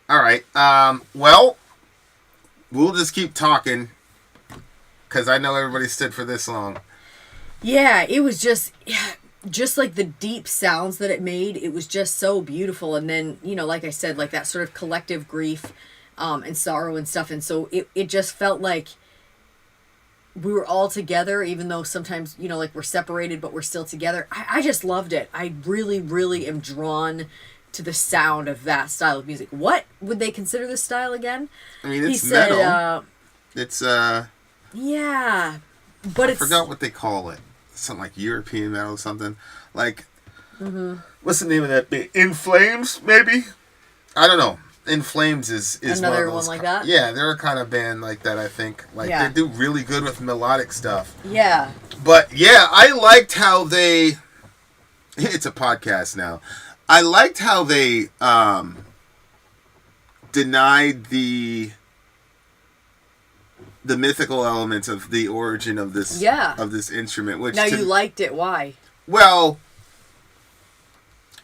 All right. Well, we'll just keep talking because I know everybody stood for this long. Yeah, it was just like the deep sounds that it made. It was just so beautiful. And then, you know, like I said, like that sort of collective grief and sorrow and stuff. And so it just felt like we were all together, even though sometimes, you know, like we're separated, but we're still together. I just loved it. I really, really am drawn to the sound of that style of music. What would they consider this style again? I mean, it's metal. It's, yeah, but I forgot what they call it. Something like European metal or something. Like, what's the name of that band? In Flames, maybe? I don't know. In Flames is another one of those like that? Yeah, they're a kind of band like that, I think. Like, yeah. They do really good with melodic stuff. Yeah. But, yeah, I liked how they... It's a podcast now. I liked how they denied the mythical elements of the origin of this instrument. Which now you liked it. Why? Well,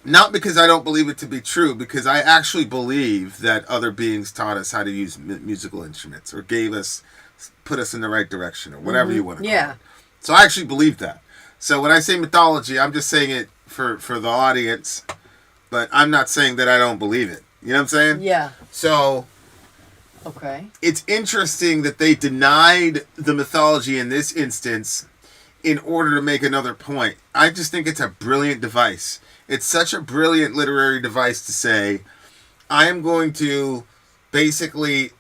not because I don't believe it to be true, because I actually believe that other beings taught us how to use musical instruments or put us in the right direction or whatever you want to call it. So I actually believe that. So when I say mythology, I'm just saying it for the audience, but I'm not saying that I don't believe it. You know what I'm saying? Yeah. So Okay. It's interesting that they denied the mythology in this instance in order to make another point. I just think it's a brilliant device. It's such a brilliant literary device to say, I am going to basically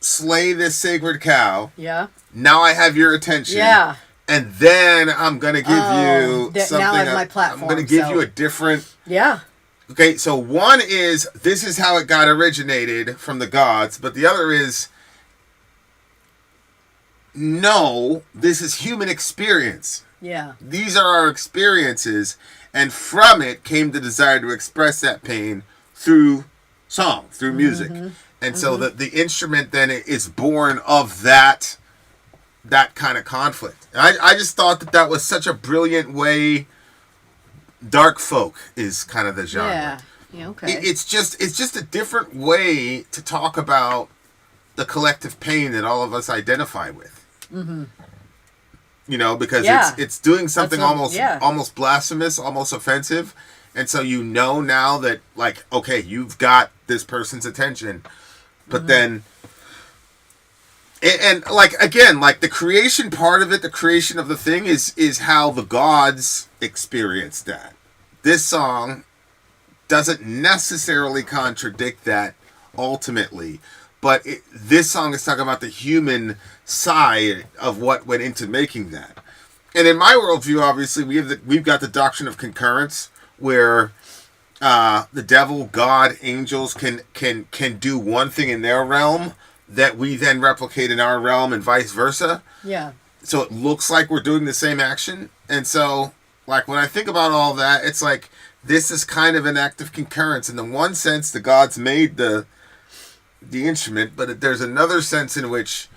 slay this sacred cow. Yeah. Now I have your attention. Yeah. And then I'm going to give you something. Now I have my platform. I'm going to give you a different... Yeah. Okay, so one is, this is how it got originated from the gods, but the other is, no, this is human experience. Yeah. These are our experiences, and from it came the desire to express that pain through song, through music. And so the instrument then is born of that kind of conflict. And I just thought that was such a brilliant way. Dark folk is kind of the genre. Yeah. Yeah. Okay. It's just a different way to talk about the collective pain that all of us identify with. You know, because it's doing something almost blasphemous, almost offensive, and so you know now that, like, okay, you've got this person's attention, but then. And like, again, like the creation part of it, the creation of the thing is how the gods experienced that. This song doesn't necessarily contradict that ultimately, but this song is talking about the human side of what went into making that. And in my worldview, obviously, we've got the doctrine of concurrence, where the devil, God, angels can do one thing in their realm that we then replicate in our realm and vice versa. Yeah. So it looks like we're doing the same action. And so, like, when I think about all that, it's like, this is kind of an act of concurrence. In the one sense, the gods made the instrument, but there's another sense in which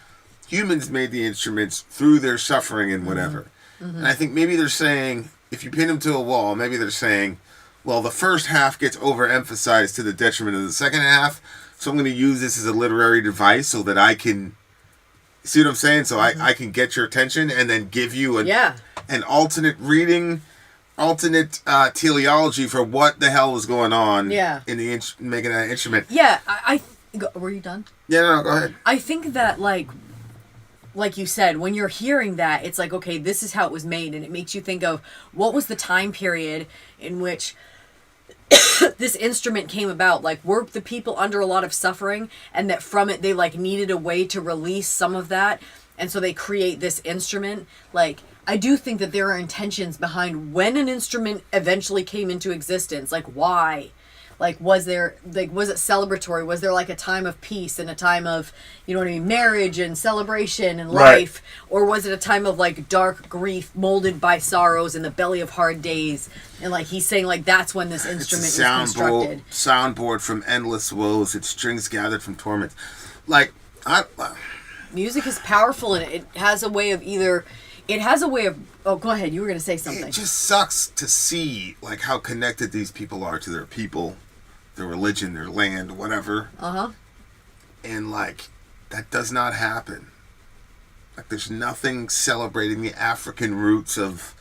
humans made the instruments through their suffering and whatever. And I think maybe they're saying, if you pin them to a wall, maybe they're saying, well, the first half gets overemphasized to the detriment of the second half, so I'm going to use this as a literary device so that I can... See what I'm saying? So I can get your attention and then give you an alternate reading, alternate teleology for what the hell was going on in the making that instrument. Yeah, were you done? Yeah, no, go ahead. I think that, like you said, when you're hearing that, it's like, okay, this is how it was made, and it makes you think of what was the time period in which this instrument came about. Like, were the people under a lot of suffering, and that from it they like needed a way to release some of that, and so they create this instrument. Like, I do think that there are intentions behind when an instrument eventually came into existence. Like, why? Like, was it celebratory? Was there like a time of peace and a time of, you know what I mean, marriage and celebration and life? Or was it a time of like dark grief molded by sorrows in the belly of hard days? And like, he's saying like, that's when this instrument was constructed. Soundboard from endless woes, its strings gathered from torment. Like, music is powerful, and it has a way of oh, go ahead, you were going to say something. It just sucks to see like how connected these people are to their people, their religion, their land, whatever. And like, that does not happen. Like, there's nothing celebrating the African roots of...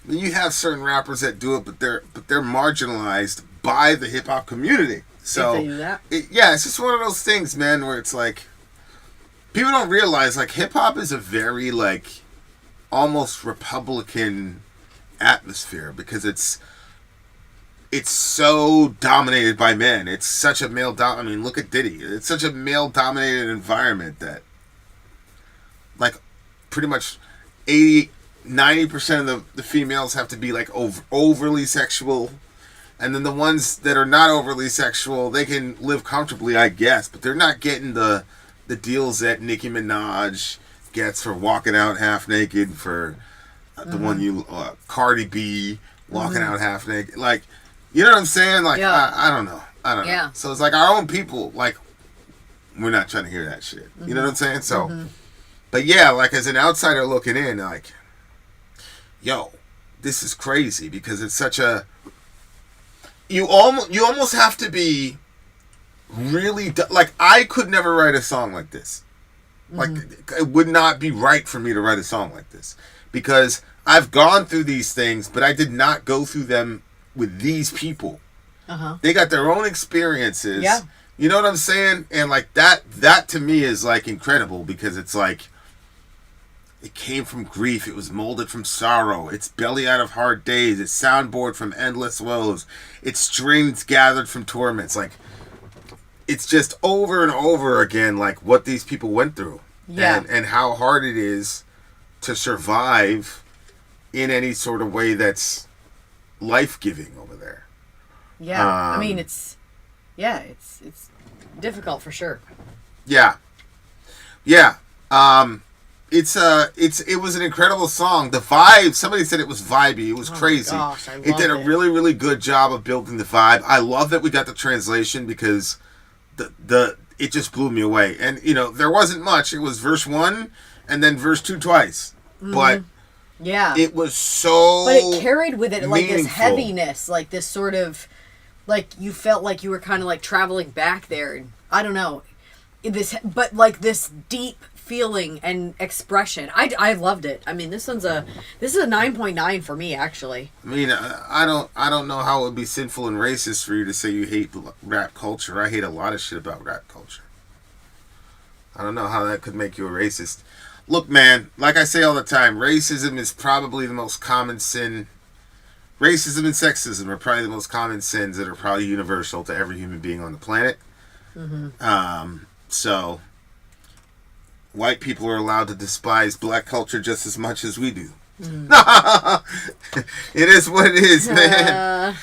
I mean, you have certain rappers that do it, but they're marginalized by the hip hop community. So if they do that. It's just one of those things, man, where it's like, people don't realize like hip hop is a very like almost Republican atmosphere, because it's so dominated by men. It's such a male I mean, look at Diddy. It's such a male dominated environment that like pretty much 90% of the females have to be like overly sexual, and then the ones that are not overly sexual, they can live comfortably, I guess, but they're not getting the deals that Nicki Minaj gets for walking out half naked, for the one Cardi B walking out half naked. Like, you know what I'm saying? Like, I don't know. know. So it's like our own people, like, we're not trying to hear that shit. You know what I'm saying? So, but yeah, like as an outsider looking in, like, yo, this is crazy, because it's such a, you almost have to be really, like, I could never write a song like this. Like, it would not be right for me to write a song like this, because I've gone through these things, but I did not go through them with these people. They got their own experiences, You know what I'm saying? And like that to me is like incredible because it's like it came from grief. It was molded from sorrow. It's belly out of hard days. It's soundboard from endless woes. It's strings gathered from torments. Like it's just over and over again, like what these people went through, and how hard it is to survive in any sort of way that's life-giving over there. Yeah, I mean it's difficult for sure. Yeah. It was an incredible song. The vibe, somebody said it was vibey. It was crazy. Gosh, I it did a really, really good job of building the vibe. I love that we got the translation because it just blew me away. And there wasn't much. It was verse 1 and then verse 2 twice. But it was so But it carried with it like this meaningful. heaviness, like this sort of like you felt like you were kind of like traveling back there, and I don't know. But like this deep feeling and expression. I loved it. I mean, this is a 9.9 for me, actually. I mean, I don't know how it would be sinful and racist for you to say you hate rap culture. I hate a lot of shit about rap culture. I don't know how that could make you a racist. Look, man, like I say all the time, racism is probably the most common sin. Racism and sexism are probably the most common sins that are probably universal to every human being on the planet. So white people are allowed to despise black culture just as much as we do. It is what it is, man.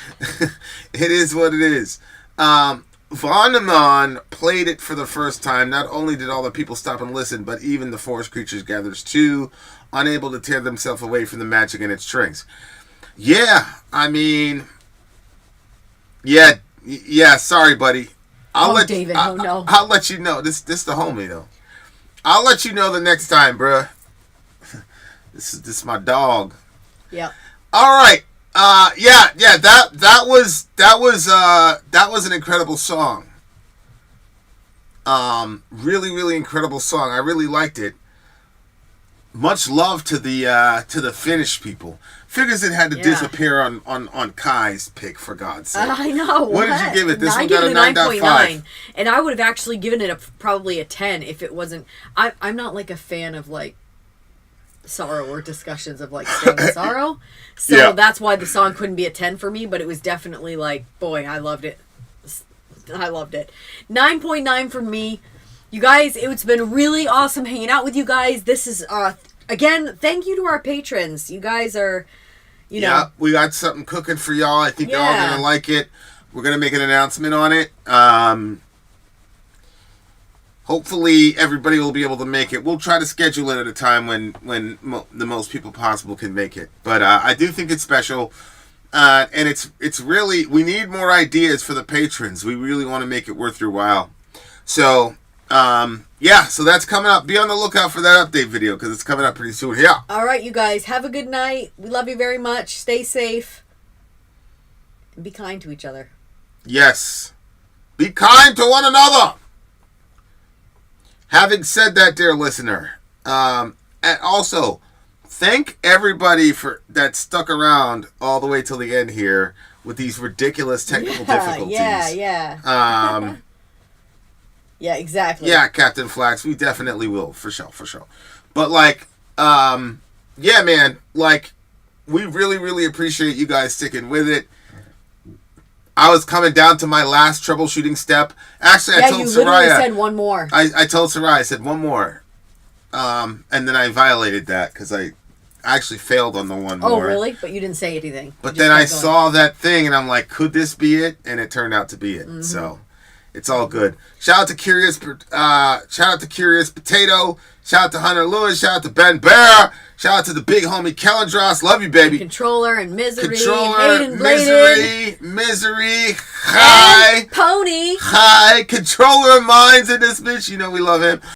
It is what it is. Vonneman played it for the first time. Not only did all the people stop and listen, but even the forest creatures gathered too, unable to tear themselves away from the magic in its strings. Yeah, I mean, yeah. Sorry, buddy. I'll let you know. This the homie though. I'll let you know the next time, bruh. This is my dog. Yeah. All right. That was an incredible song. Really, really incredible song. I really liked it. Much love to the Finnish people. Figures it had to disappear on Kai's pick, for God's sake. I know. What did you give it? This I one give got it a 9.5. And I would have actually given it probably a 10 if it wasn't. I'm not like a fan of like sorrow or discussions of like staying in sorrow. So that's why the song couldn't be a 10 for me, but it was definitely like, boy, I loved it. I loved it. 9.9 for me. You guys, it's been really awesome hanging out with you guys. This is, again, thank you to our patrons. You guys are, you know. Yeah, we got something cooking for y'all. I think y'all are going to like it. We're going to make an announcement on it. Hopefully everybody will be able to make it. We'll try to schedule it at a time when the most people possible can make it. But I do think it's special. And it's really, we need more ideas for the patrons. We really want to make it worth your while. So, so that's coming up. Be on the lookout for that update video because it's coming up pretty soon. Yeah. All right, you guys. Have a good night. We love you very much. Stay safe. And be kind to each other. Yes. Be kind to one another. Having said that, dear listener, and also, thank everybody that stuck around all the way till the end here with these ridiculous technical difficulties. Yeah, exactly. Yeah, Captain Flax, we definitely will, for sure. But, like, yeah, man, like, we really, really appreciate you guys sticking with it. I was coming down to my last troubleshooting step. Actually, I told Soraya. You literally said one more. I told Soraya, I said one more. And then I violated that because I actually failed on the one more. Oh, really? But you didn't say anything. But then I saw that thing and I'm like, could this be it? And it turned out to be it. Mm-hmm. So it's all good. Shout out to Curious Potato. Shout out to Hunter Lewis. Shout out to Ben Bear. Shout out to the big homie Kellandros. Love you, baby. Controller and Misery. Misery. Hi. And Pony. Hi. Controller of Minds in this bitch. You know we love him.